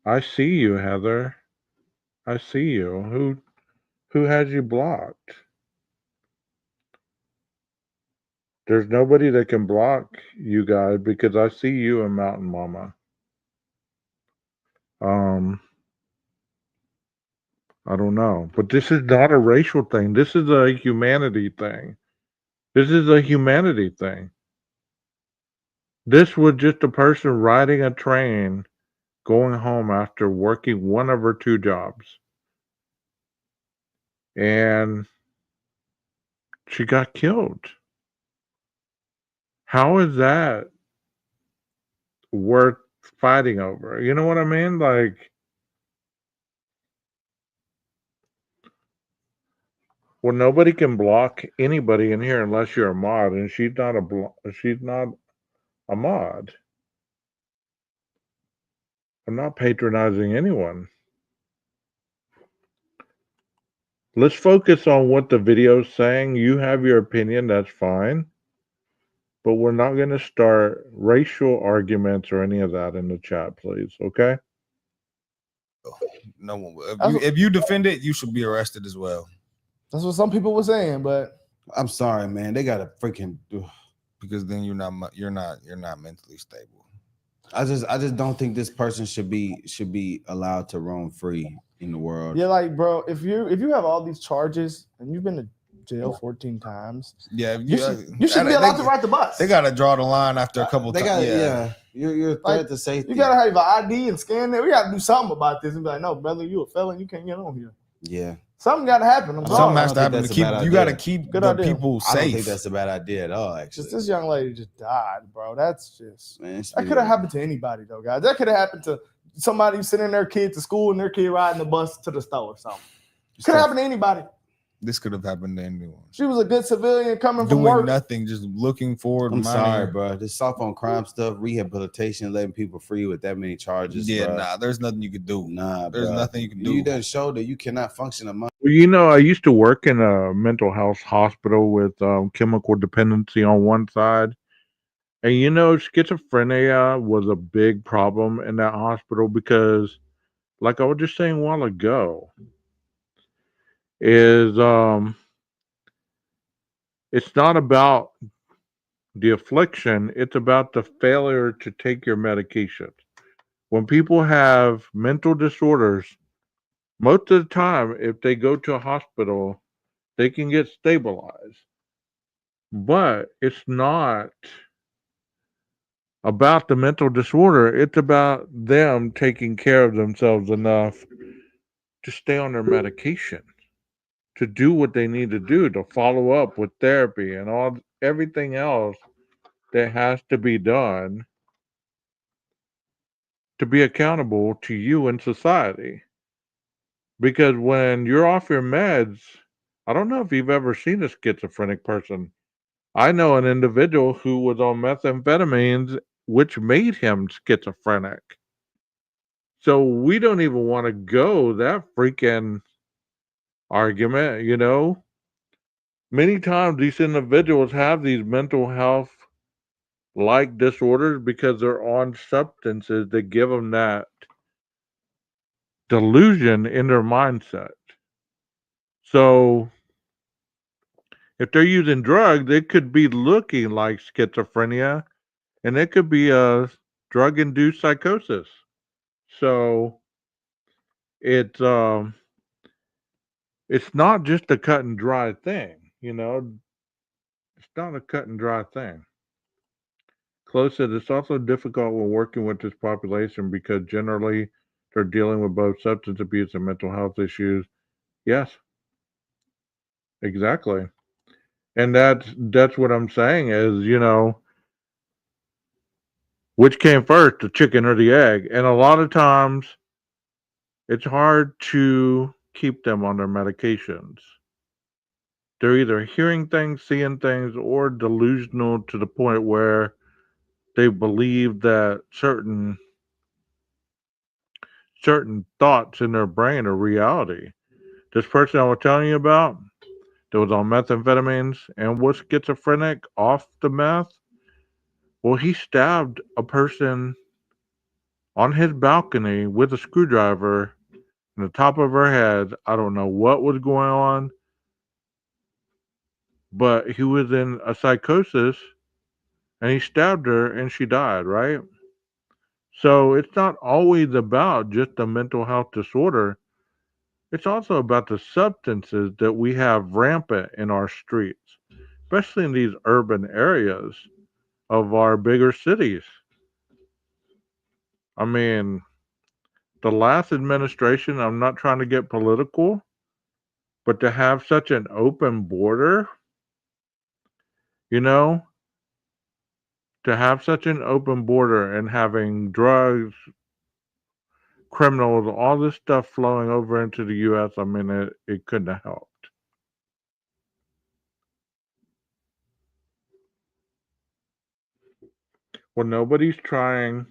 I see you, Heather. I see you. Who has you blocked? There's nobody that can block you guys because I see you in Mountain Mama. I don't know. But this is not a racial thing. This is a humanity thing. This is a humanity thing. This was just a person riding a train going home after working one of her two jobs. And she got killed. How is that worth fighting over? You know what I mean? Like, well, nobody can block anybody in here unless you're a mod, and she's not a mod. I'm not patronizing anyone. Let's focus on what the video's saying. You have your opinion, that's fine. But we're not going to start racial arguments or any of that in the chat, please. Okay? No one will. If you defend it, you should be arrested as well. That's what some people were saying, but I'm sorry, man. They got to freaking. Because then you're not mentally stable. I just don't think this person should be allowed to roam free in the world. yeah, like, bro, if you have all these charges and you've been to jail 14 times, Yeah, you should be allowed to ride the bus. They got to draw the line after a couple They times. got yeah. You're a threat Like, to safety. You gotta have your ID and scan it. We gotta do something about this and be like, no, brother, you a felon. You can't get on here. Yeah. Something gotta happen. I'm Something sorry. has to happen to keep. You got to keep the people I don't think safe. that's a bad idea at all. Actually, Just this young lady just died, bro. That's just man, that could have happened to anybody though, guys. That could have happened to somebody sending their kid to school and their kid riding the bus to the store or something. Could have happened to anybody. This could have happened to anyone. She was a good civilian coming from Doing work. nothing, just looking forward. I'm minding- sorry, bro. This soft on crime stuff, rehabilitation, letting people free with that many charges. Yeah, bro. nah. There's nothing you could do. Nah, There's bro. nothing you can do. You done showed that you cannot function among. Well, you know, I used to work in a mental health hospital with chemical dependency on one side. And, you know, schizophrenia was a big problem in that hospital because, like I was just saying a while ago, is it's not about the affliction, it's about the failure to take your medication. When people have mental disorders, most of the time, if they go to a hospital, they can get stabilized. But it's not about the mental disorder, it's about them taking care of themselves enough to stay on their medication, to do what they need to do, to follow up with therapy and everything else that has to be done to be accountable to you in society. Because when you're off your meds, I don't know if you've ever seen a schizophrenic person. I know an individual who was on methamphetamines, which made him schizophrenic. So we don't even want to go that freaking argument, you know? Many times these individuals have these mental health like disorders because they're on substances that give them that delusion in their mindset. So if they're using drugs, it could be looking like schizophrenia and it could be a drug induced psychosis. So it's not just a cut and dry thing, you know. It's not a cut and dry thing. Close said it's also difficult when working with this population because generally they're dealing with both substance abuse and mental health issues. Yes, exactly. And that's what I'm saying is, you know, which came first, the chicken or the egg? And a lot of times it's hard to keep them on their medications. They're either hearing things, seeing things, or delusional to the point where they believe that certain thoughts in their brain are reality. This person I was telling you about that was on methamphetamines and was schizophrenic off the meth, well, he stabbed a person on his balcony with a screwdriver in the top of her head. I don't know what was going on, but he was in a psychosis and he stabbed her and she died, right? So it's not always about just a mental health disorder. It's also about the substances that we have rampant in our streets, especially in these urban areas of our bigger cities. I mean, the last administration, I'm not trying to get political, but to have such an open border, you know, to have such an open border and having drugs, criminals, all this stuff flowing over into the U.S., I mean, it couldn't have helped. Well, nobody's trying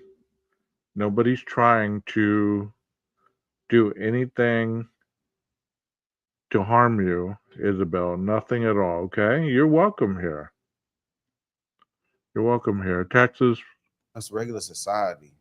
to do anything to harm you, Isabel. Nothing at all, okay? You're welcome here. You're welcome here. Texas. That's regular society.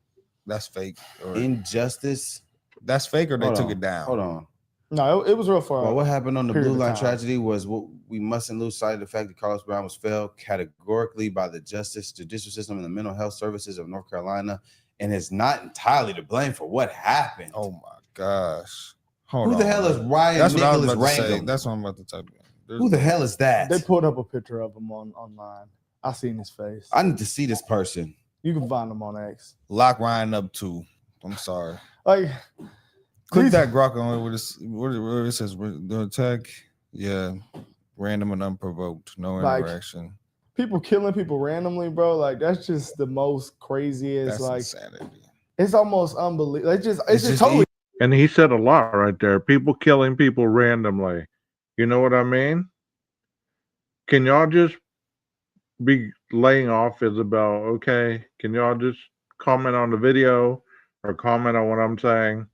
That's fake. Or Injustice. That's fake, or they Hold took on, it down. Hold on. No, it was real far. Well, what happened on the period Blue of Line time. tragedy was what we mustn't lose sight of the fact that Carlos Brown was failed categorically by the judicial system and the mental health services of North Carolina, and is not entirely to blame for what happened. Oh my gosh. Who the hell is Ryan That's what I was Nicholas about to say. Random? That's what I'm about to type in. Who the hell is that? They pulled up a picture of him online. I seen his face. I need to see this person. You can find him on X. Lock Ryan up too. I'm sorry. Like, click that Grok on where it says the attack. Yeah, random and unprovoked, no Like, interaction. people killing people randomly, bro. Like, that's just the most craziest. That's like, insanity. it's almost unbelievable. It's just totally. And he said a lot right there. People killing people randomly. You know what I mean? Can y'all just be laying off Isabel, okay? Can y'all just comment on the video or comment on what I'm saying?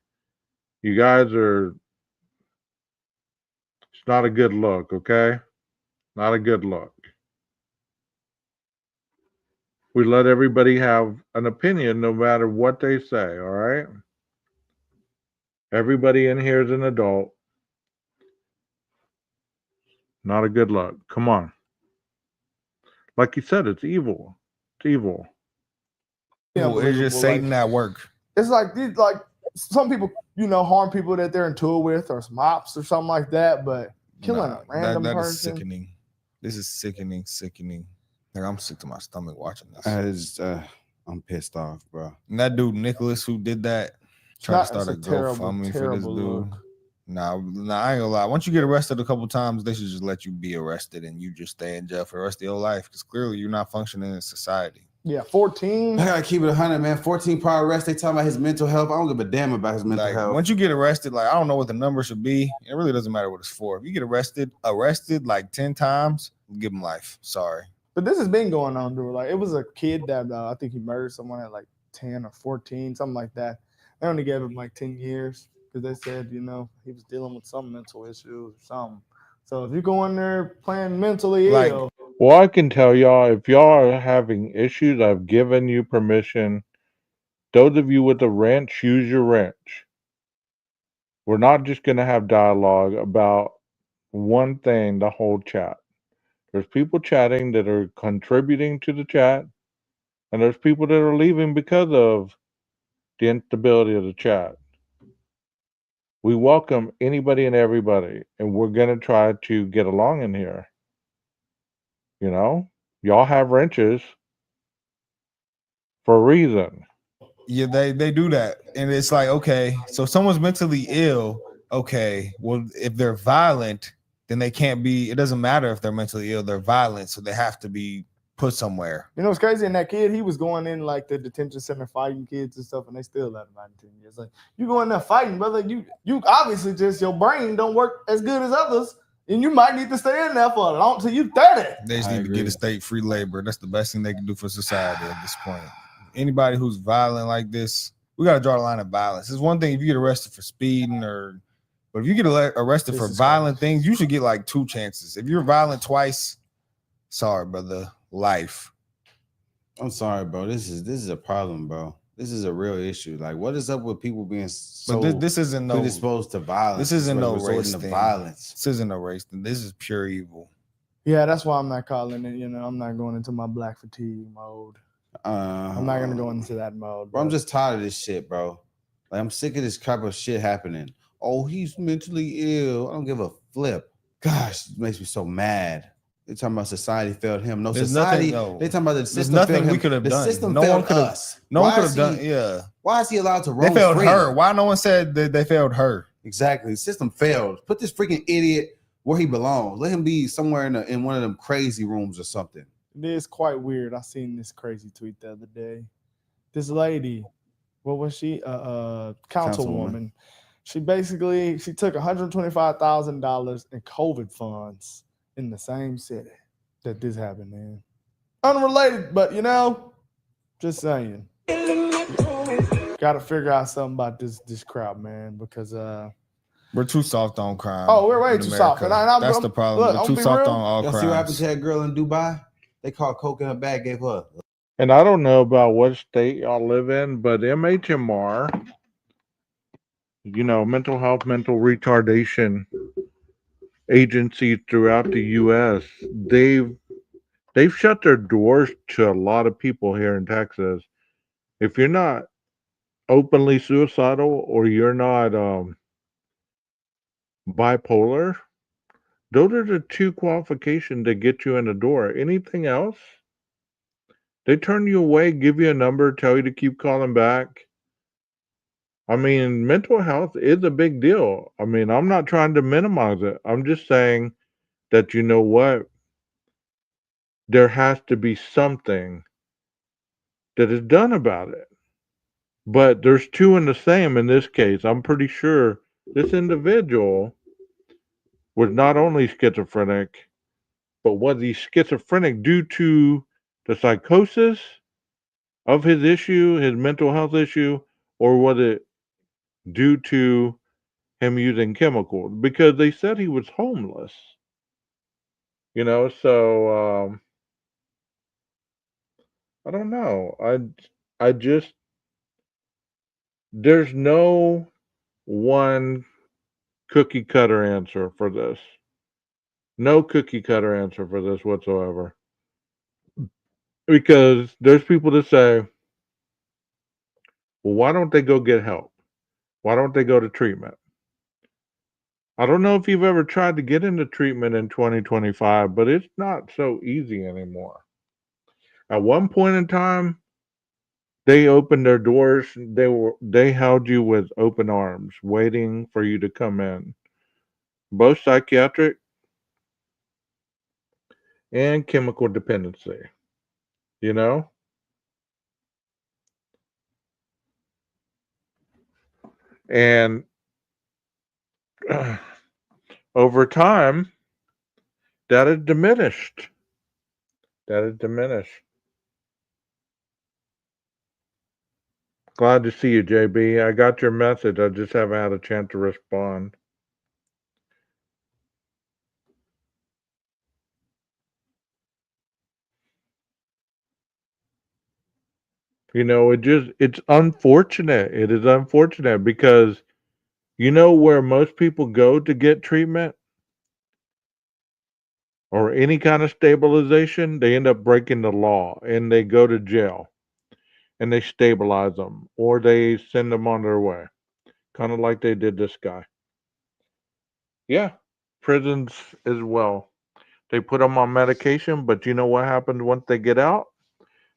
You guys are, it's not a good look, okay? Not a good look. We let everybody have an opinion no matter what they say, all right? Everybody in here is an adult. Not a good look. Come on. Like you said, it's evil. It's evil. Yeah, Well, it's just Satan at work. It's like these, like some people, harm people that they're in tour with, or some ops or something like that. But killing a random that is person, sickening. This is sickening. Like, I'm sick to my stomach watching this. I'm pissed off, bro. And that dude Nicholas who did that, tried to start a terrible, GoFundMe for this terrible dude. look. Nah, I ain't gonna lie. Once you get arrested a couple times, they should just let you be arrested and you just stay in jail for the rest of your life because clearly you're not functioning in society. Yeah, 14. I gotta keep it 100, man. 14 prior arrests. They talking about his mental health. I don't give a damn about his mental Like health. once you get arrested, like I don't know what the number should be. It really doesn't matter what it's for. If you get arrested like 10 times, give him life. Sorry. But this has been going on, dude. Like, it was a kid that I think he murdered someone at like 10 or 14, something like that. They only gave him like 10 years because they said, you know, he was dealing with some mental issues or something. So if you go in there playing mentally ill, well, I can tell y'all, if y'all are having issues, I've given you permission. Those of you with a wrench, use your wrench. We're not just going to have dialogue about one thing, the whole chat. There's people chatting that are contributing to the chat, and there's people that are leaving because of the instability of the chat. We welcome anybody and everybody, and we're going to try to get along in here. You know, y'all have wrenches for a reason. Yeah, they do that. And it's like, okay, so someone's mentally ill. Okay, well, if they're violent, then they can't be, it doesn't matter if they're mentally ill, they're violent, so they have to be put somewhere. you know what's crazy? And that kid, he was going in like the detention center fighting kids and stuff, and they still let him out in 10 years. Like, you go in there fighting, brother. You obviously just your brain don't work as good as others, and you might need to stay in there for long till you 30. They just need to get a state free labor. That's the best thing they can do for society at this point. Anybody who's violent like this, we got to draw the line of violence. It's one thing if you get arrested for speeding but if you get arrested for violent things, you should get like 2 chances. If you're violent twice, sorry, brother, life. I'm sorry, bro. This is a problem, bro. This is a real issue. Like, what is up with people being so this isn't no predisposed to violence? This isn't no resorting race to thing. violence. This isn't no race thing. This is pure evil. Yeah, that's why I'm not calling it. You know, I'm not going into my black fatigue mode. I'm not gonna go into that mode. Bro, I'm just tired of this shit, bro. Like, I'm sick of this type of shit happening. Oh, he's mentally ill. I don't give a flip. Gosh, it makes me so mad. They're talking about society failed him. No, There's society. nothing, no. They talking about the There's system nothing failed him. we could have the done. system No failed one could have. us. No one Why could is have done. he- Yeah. Why is he allowed to roam They failed free? her. Why no one said that they failed her? Exactly. The system failed. Put this freaking idiot where he belongs. Let him be somewhere in one of them crazy rooms or something. It is quite weird. I seen this crazy tweet the other day. This lady, what was she? Councilwoman. She took $125,000 in COVID funds in the same city that this happened in. Unrelated, but you know, just saying. Got to figure out something about this crowd, man, because we're too soft on crime. Oh, we're way too soft. And that's the problem. Look, we're too soft on all Y'all crimes. see what happened to that girl in Dubai? They caught coke in her bag, gave her. And I don't know about what state y'all live in, but MHMR, you know, mental health, mental retardation agencies throughout the U.S., they've shut their doors to a lot of people here in Texas. If you're not openly suicidal or you're not bipolar, those are the 2 qualifications that get you in the door. Anything else, they turn you away, give you a number, tell you to keep calling back. I mean, mental health is a big deal. I mean, I'm not trying to minimize it. I'm just saying that, you know what? There has to be something that is done about it. But there's 2 in the same in this case. I'm pretty sure this individual was not only schizophrenic, but was he schizophrenic due to the psychosis of his issue, his mental health issue, or was it due to him using chemicals? Because they said he was homeless. You know, so I don't know. I just, there's no one cookie cutter answer for this. No cookie cutter answer for this whatsoever. Because there's people that say, well, why don't they go get help? Why don't they go to treatment? I don't know if you've ever tried to get into treatment in 2025, but it's not so easy anymore. At one point in time, they opened their doors. They held you with open arms, waiting for you to come in. Both psychiatric and chemical dependency. You know? And over time, that is diminished. That is diminished. Glad to see you, JB. I got your message. I just haven't had a chance to respond. You know, it's unfortunate. It is unfortunate because you know where most people go to get treatment or any kind of stabilization? They end up breaking the law and they go to jail and they stabilize them or they send them on their way, kind of like they did this guy. Yeah, prisons as well. They put them on medication, but you know what happens once they get out?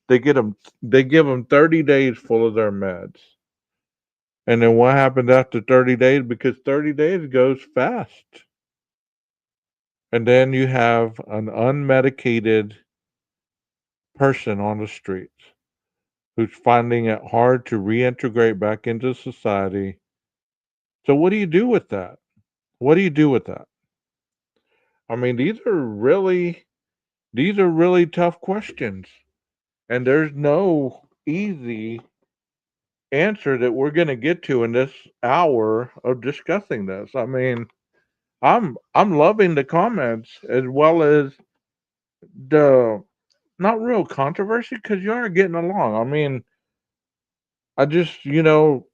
They give them 30 days full of their meds. And then what happens after 30 days? Because 30 days goes fast. And then you have an unmedicated person on the streets who's finding it hard to reintegrate back into society. So what do you do with that? What do you do with that? I mean, these are really tough questions. And there's no easy answer that we're going to get to in this hour of discussing this. I mean, I'm loving the comments as well as the not real controversy because you are getting along. I mean, I just it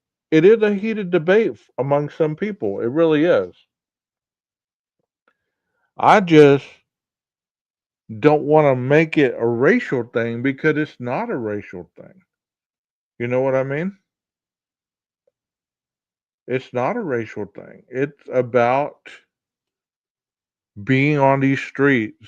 is a heated debate among some people. It really is. I just don't want to make it a racial thing because it's not a racial thing. You know what I mean? It's not a racial thing. It's about being on these streets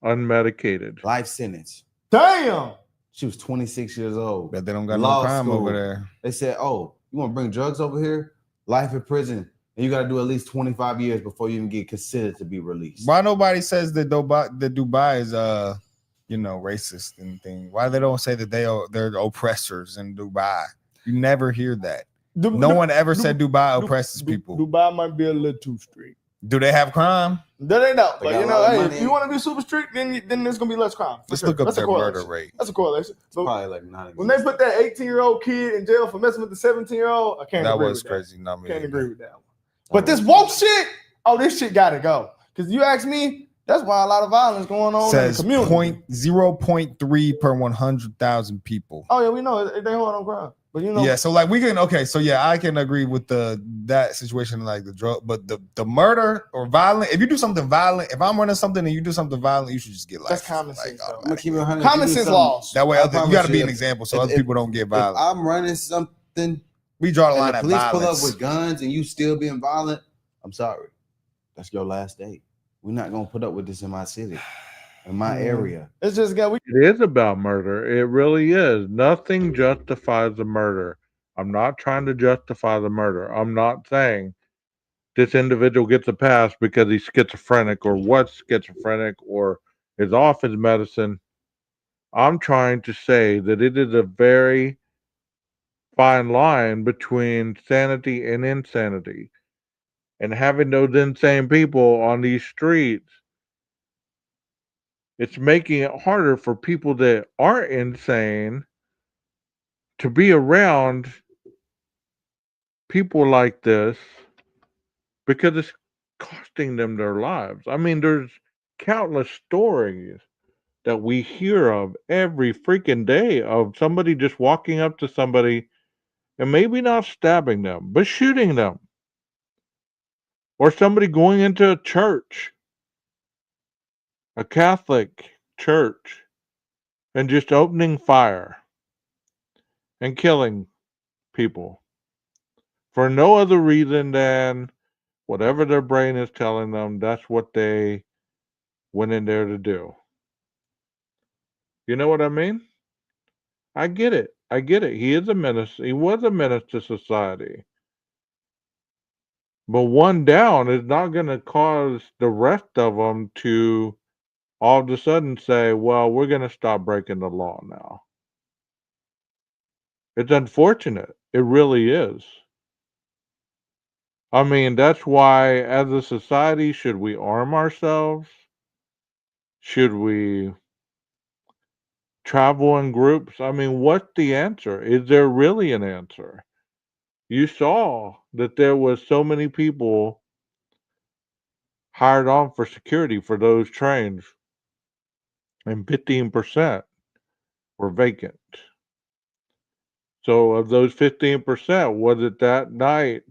unmedicated. Life sentence. Damn. She was 26 years old. Bet they don't got Law no crime school. over there. They said, "Oh, you want to bring drugs over here? Life in prison, and you got to do at least 25 years before you even get considered to be released." Why nobody says that Dubai is racist and thing? Why they don't say that they're the oppressors in Dubai? You never hear that. No one ever said Dubai oppresses people. Dubai might be a little too strict. Do they have crime? That ain't no. They But got you a know, lot of hey, money. if you want to be super strict, then there's gonna be less crime. For Let's sure. look up That's a their correlation. murder rate. That's a correlation. But Probably like 90. when they put that 18-year-old kid in jail for messing with the 17-year-old, I can't That agree was with crazy. No, that. Can't agree with that one. Oh, But this woke shit, this shit gotta go. Because you ask me, that's why a lot of violence going on Says in the community. 0.3 per 100,000 people. Oh yeah, we know they hold on crime. But you know, Yeah, so like I can agree with that situation, like the drug, but the murder or violent. If you do something violent, if I'm running something and you do something violent, you should just get life. that's common sense. though. I'm gonna keep it 100. Common sense laws. That way, I you got to promise be you, an example so if- other people don't get If violent. I'm running something, We draw the and line the at police pull violence. up with guns and you still being violent, I'm sorry. That's your last day. We're not gonna put up with this in my city, in my area. It's just got we. It is about murder. It really is. Nothing justifies the murder. I'm not trying to justify the murder. I'm not saying this individual gets a pass because he's schizophrenic or was schizophrenic or is off his medicine. I'm trying to say that it is a very fine line between sanity and insanity. And having those insane people on these streets, it's making it harder for people that are insane to be around people like this because it's costing them their lives. I mean, there's countless stories that we hear of every freaking day of somebody just walking up to somebody and maybe not stabbing them, but shooting them. Or somebody going into a church, a Catholic church, and just opening fire and killing people for no other reason than whatever their brain is telling them that's what they went in there to do. You know what I mean? I get it. I get it. He is a menace. He was a menace to society. But one down is not going to cause the rest of them to all of a sudden say, well, we're going to stop breaking the law now. It's unfortunate. It really is. I mean, that's why, as a society, should we arm ourselves? Should we travel in groups? I mean, what's the answer? Is there really an answer? You saw that there was so many people hired on for security for those trains, and 15% were vacant. So of those 15%, was it that night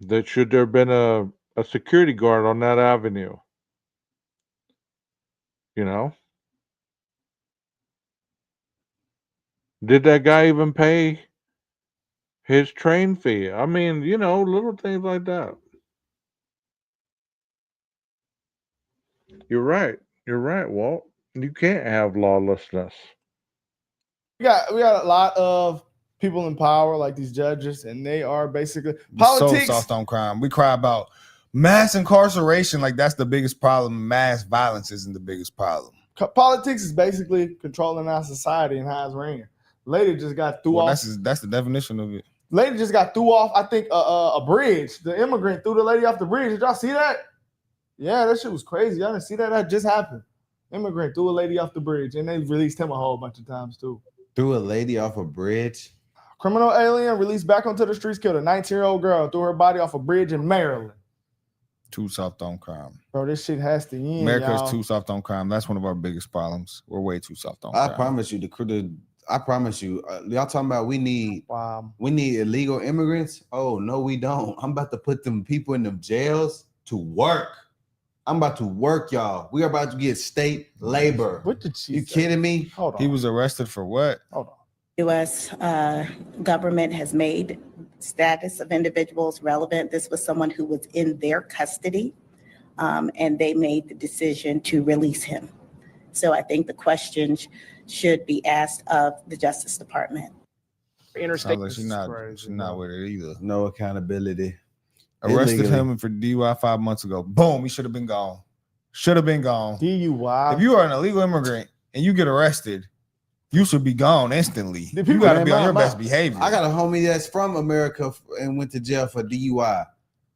that should there have been a security guard on that avenue? You know? Did that guy even pay his train fee? I mean, little things like that. You're right. You're right, Walt. You can't have lawlessness. We got a lot of people in power, like these judges, and they are basically politics. So soft on crime. We cry about mass incarceration, like that's the biggest problem. Mass violence isn't the biggest problem. Politics is basically controlling our society and how it's ran. Lady just got threw off. That's the definition of it. Lady just got threw off, I think, a bridge. The immigrant threw the lady off the bridge. Did y'all see that? Yeah, that shit was crazy. Y'all didn't see that? That just happened. Immigrant threw a lady off the bridge, and they released him a whole bunch of times, too. Threw a lady off a bridge? Criminal alien released back onto the streets, killed a 19-year-old girl, threw her body off a bridge in Maryland. Too soft on crime. Bro, this shit has to end, America's y'all. too soft on crime. That's one of our biggest problems. We're way too soft on crime. I promise you, y'all talking about we need illegal immigrants? Oh, no, we don't. I'm about to put them people in them jails to work. I'm about to work, y'all. We are about to get state labor. What did she You say? kidding me? Hold on. He was arrested for what? Hold on. U.S. Government has made status of individuals relevant. This was someone who was in their custody, and they made the decision to release him. So I think the questions should be asked of the Justice Department. Interstate. Like she's not with it either. No accountability. Arrested him for DUI 5 months ago. Boom, he should have been gone. Should have been gone. DUI. If you are an illegal immigrant and you get arrested, you should be gone instantly. You got to be on your best behavior. I got a homie that's from America and went to jail for DUI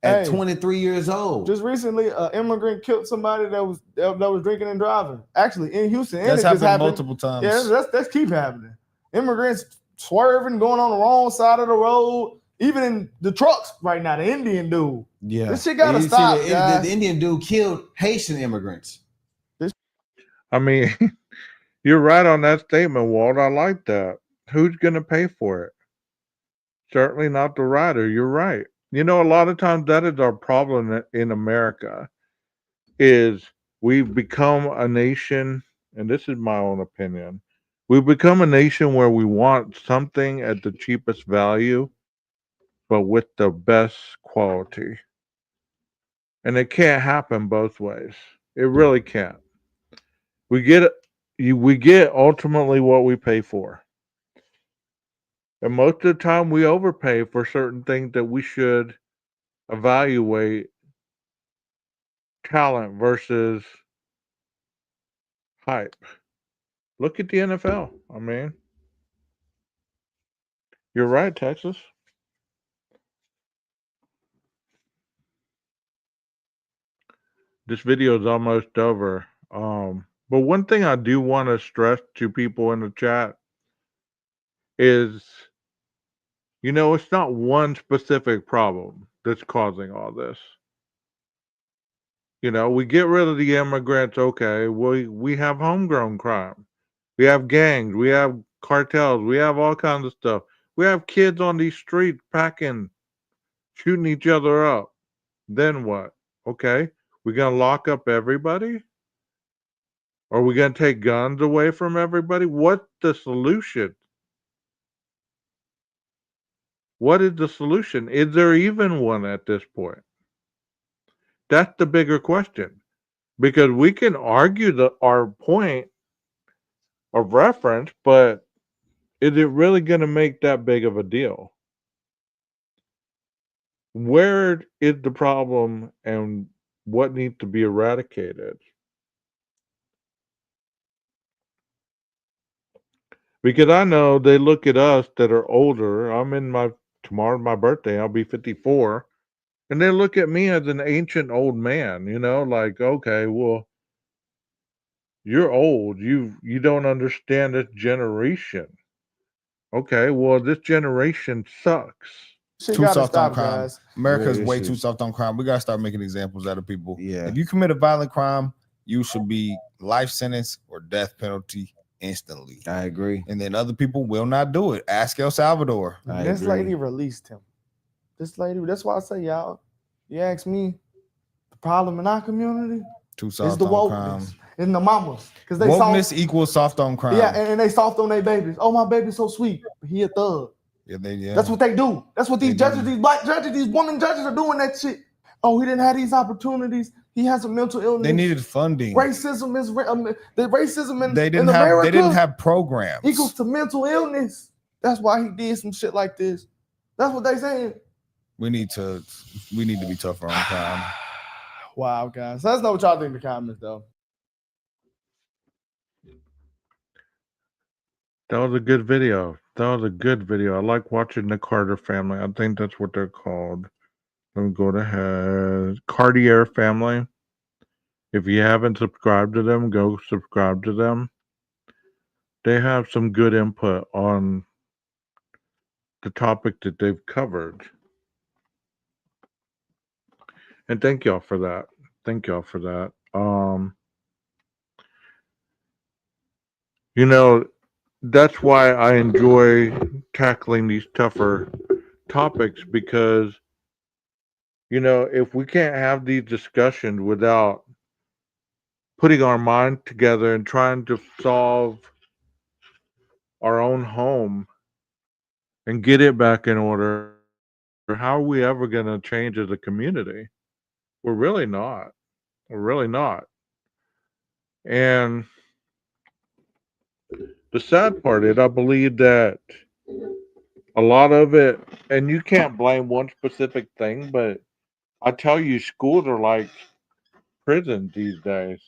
at 23 years old. Just recently, an immigrant killed somebody that was drinking and driving. Actually, in Houston, That's happened multiple times. Yeah, that's keep happening. Immigrants swerving, going on the wrong side of the road. Even in the trucks right now, the Indian dude. Yeah, this shit gotta stop. The Indian dude killed Haitian immigrants. I mean, you're right on that statement, Walt. I like that. Who's going to pay for it? Certainly not the rider. You're right. A lot of times that is our problem in America, is we've become a nation, and this is my own opinion, we've become a nation where we want something at the cheapest value, but with the best quality. And it can't happen both ways. It really can't. We get ultimately what we pay for. And most of the time we overpay for certain things that we should evaluate talent versus hype. Look at the NFL. I mean, you're right, Texas. This video is almost over. But one thing I do want to stress to people in the chat is, it's not one specific problem that's causing all this. We get rid of the immigrants, okay. We have homegrown crime. We have gangs. We have cartels. We have all kinds of stuff. We have kids on these streets packing, shooting each other up. Then what? Okay. We're going to lock up everybody? Are we going to take guns away from everybody? What's the solution? What is the solution? Is there even one at this point? That's the bigger question. Because we can argue our point of reference, but is it really going to make that big of a deal? Where is the problem and what needs to be eradicated? Because I know they look at us that are older. I'm in my tomorrow's my birthday. I'll be 54. And they look at me as an ancient old man, like, okay, well, you're old. You don't understand this generation. Okay, well, this generation sucks. Shit Too gotta soft on stop, crime. guys. America's Yeah, way this too shit- soft on crime. We gotta start making examples out of people. Yeah. If you commit a violent crime, you should be life sentence or death penalty instantly. I agree. And then other people will not do it. Ask El Salvador. I This agree. lady released him. This lady, that's why I say, y'all, you ask me, the problem in our community Too is soft the on crime. wokeness. And the mamas. Because they Wokeness soft. equals soft on crime. Yeah, and they soft on their babies. Oh, my baby's so sweet. But he a thug. Yeah. That's what they do. That's what these They judges, do. these black judges, these women judges are doing that shit. Oh, he didn't have these opportunities. He has a mental illness. They needed funding. Racism is the racism in, They didn't in have. America They didn't have programs. equals to mental illness. That's why he did some shit like this. That's what they saying. We need to be tougher on crime. Wow, guys. Let us know what y'all think in the comments, though. That was a good video. I like watching the Carter family. I think that's what they're called. Let me go ahead. Cartier family. If you haven't subscribed to them, go subscribe to them. They have some good input on the topic that they've covered. And thank y'all for that. That's why I enjoy tackling these tougher topics, because if we can't have these discussions without putting our mind together and trying to solve our own home and get it back in order, how are we ever going to change as a community? We're really not. And the sad part is, I believe that a lot of it, and you can't blame one specific thing, but I tell you, schools are like prisons these days.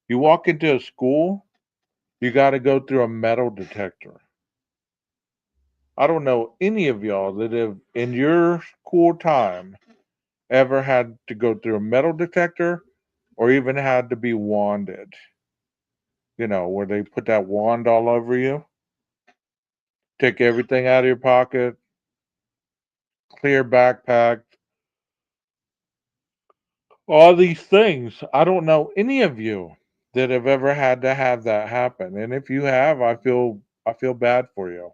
You walk into a school, you got to go through a metal detector. I don't know any of y'all that have, in your school time, ever had to go through a metal detector or even had to be wanded. Where they put that wand all over you, take everything out of your pocket, clear backpack, all these things. I don't know any of you that have ever had to have that happen. And if you have, I feel bad for you.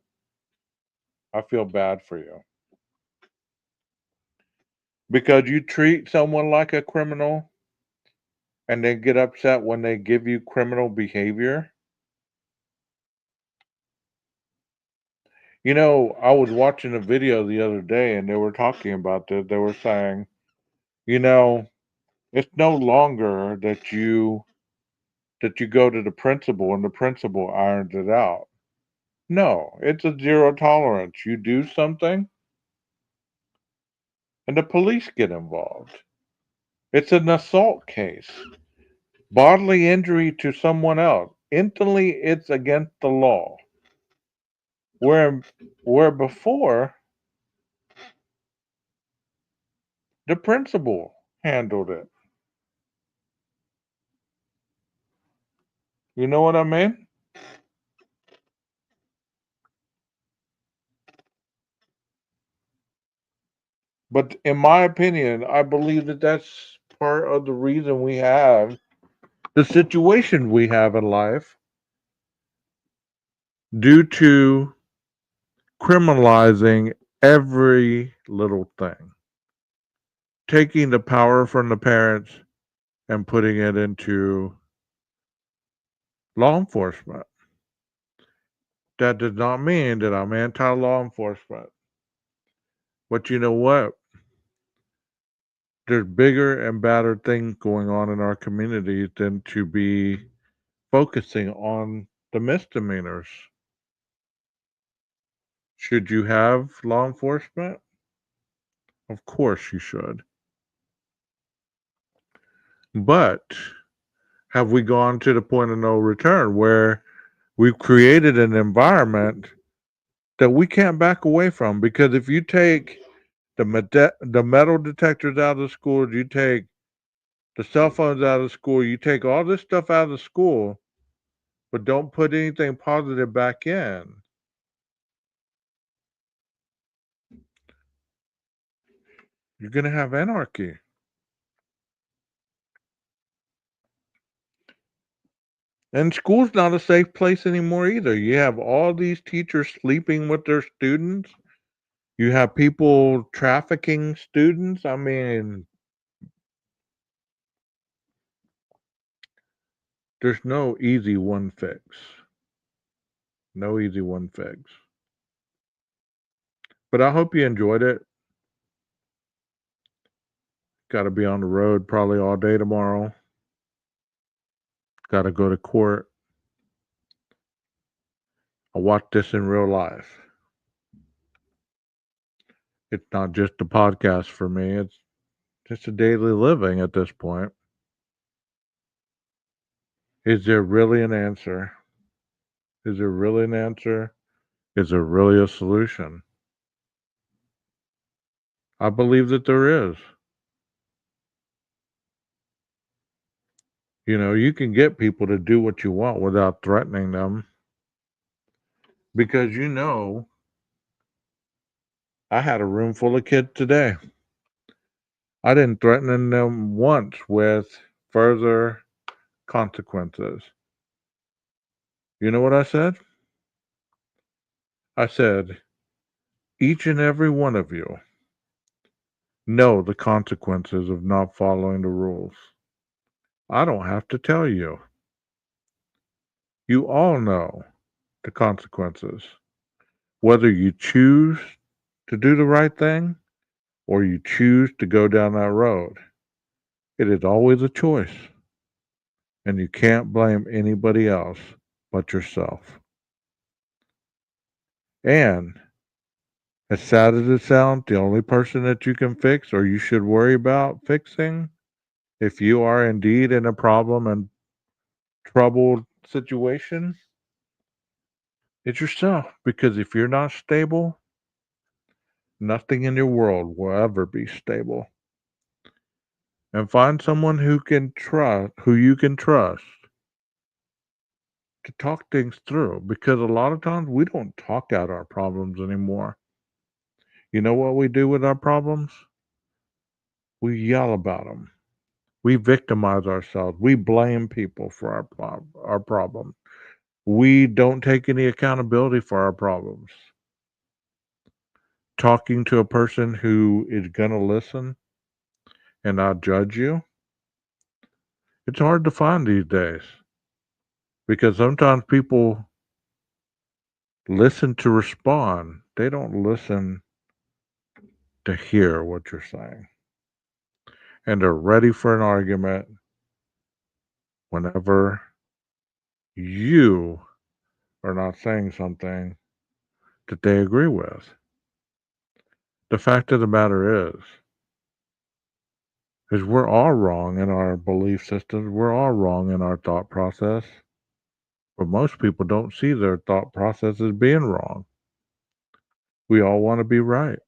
Because you treat someone like a criminal and they get upset when they give you criminal behavior. I was watching a video the other day and they were talking about this. They were saying, it's no longer that you go to the principal and the principal irons it out. No, it's a zero tolerance. You do something and the police get involved. It's an assault case. Bodily injury to someone else. Instantly, it's against the law. Where before, the principal handled it. You know what I mean? But in my opinion, I believe that that's part of the reason we have the situation we have in life, due to criminalizing every little thing, taking the power from the parents and putting it into law enforcement. That does not mean that I'm anti-law enforcement. But you know what? There's bigger and badder things going on in our communities than to be focusing on the misdemeanors. Should you have law enforcement? Of course you should. But have we gone to the point of no return where we've created an environment that we can't back away from, because if you take the metal detectors out of the schools, you take the cell phones out of school, you take all this stuff out of the school, but don't put anything positive back in, you're going to have anarchy. And school's not a safe place anymore either. You have all these teachers sleeping with their students. You have people trafficking students. I mean, there's no easy one fix. No easy one fix. But I hope you enjoyed it. Got to be on the road probably all day tomorrow. Got to go to court. I watch this in real life. It's not just a podcast for me. It's just a daily living at this point. Is there really an answer? Is there really an answer? Is there really a solution? I believe that there is. You know, you can get people to do what you want without threatening them. Because, you know, I had a room full of kids today. I didn't threaten them once with further consequences. You know what I said? I said, each and every one of you know the consequences of not following the rules. I don't have to tell you. You all know the consequences. Whether you choose to do the right thing or you choose to go down that road, it is always a choice. And you can't blame anybody else but yourself. And as sad as it sounds, the only person that you can fix or you should worry about fixing, if you are indeed in a problem and troubled situation, it's yourself. Because if you're not stable, nothing in your world will ever be stable. And find someone who you can trust to talk things through. Because a lot of times we don't talk out our problems anymore. You know what we do with our problems? We yell about them. We victimize ourselves. We blame people for our problems. We don't take any accountability for our problems. Talking to a person who is going to listen and not judge you, it's hard to find these days. Because sometimes people listen to respond. They don't listen to hear what you're saying. And they're ready for an argument whenever you are not saying something that they agree with. The fact of the matter is we're all wrong in our belief systems. We're all wrong in our thought process. But most people don't see their thought process as being wrong. We all want to be right.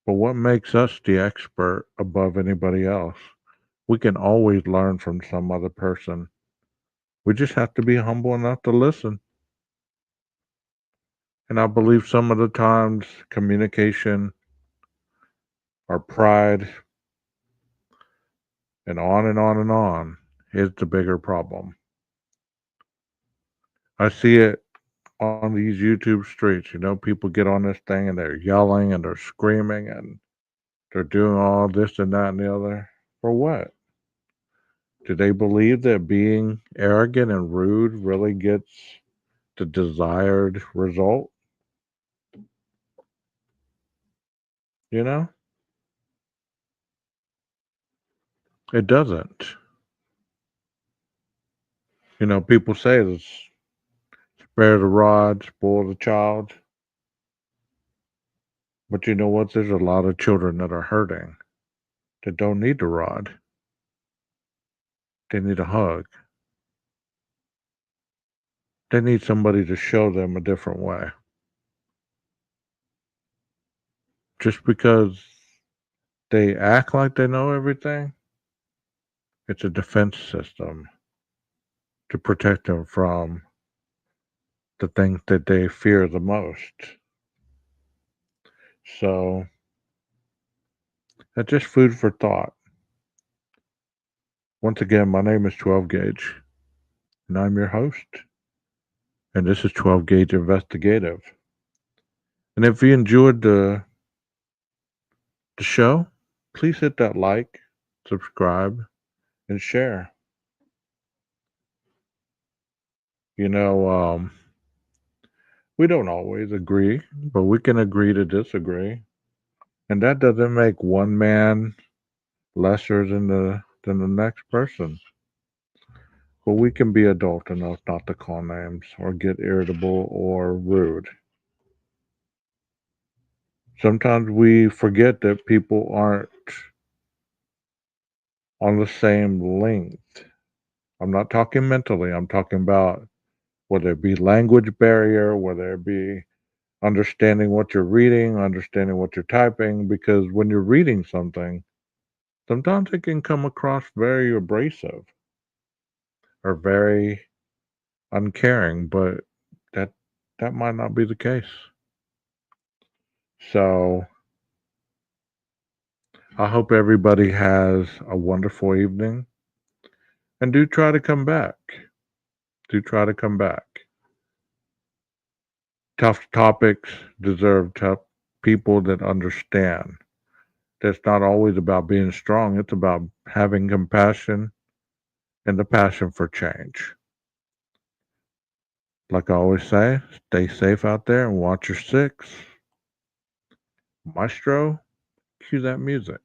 But what makes us the expert above anybody else? We can always learn from some other person. We just have to be humble enough to listen. And I believe some of the times communication, our pride, and on and on and on is the bigger problem. I see it on these YouTube streets. You know, people get on this thing and they're yelling and they're screaming and they're doing all this and that and the other. For what? Do they believe that being arrogant and rude really gets the desired result? You know? It doesn't. You know, people say this: spare the rod, spoil the child. But you know what? There's a lot of children that are hurting that don't need the rod. They need a hug. They need somebody to show them a different way. Just because they act like they know everything, it's a defense system to protect them from the things that they fear the most. So that's just food for thought. Once again, my name is 12 Gauge, and I'm your host. And this is 12 Gauge Investigative. And if you enjoyed the show, please hit that like, subscribe, and share. You know, we don't always agree, but we can agree to disagree. And that doesn't make one man lesser than the next person. But we can be adult enough not to call names or get irritable or rude. Sometimes we forget that people aren't on the same length. I'm not talking mentally, I'm talking about whether it be language barrier, whether it be understanding what you're reading, understanding what you're typing, because when you're reading something, sometimes it can come across very abrasive or very uncaring, but that might not be the case. So I hope everybody has a wonderful evening, and do try to come back. Do try to come back. Tough topics deserve tough people that understand. That's not always about being strong. It's about having compassion and the passion for change. Like I always say, stay safe out there and watch your six. Maestro, cue that music.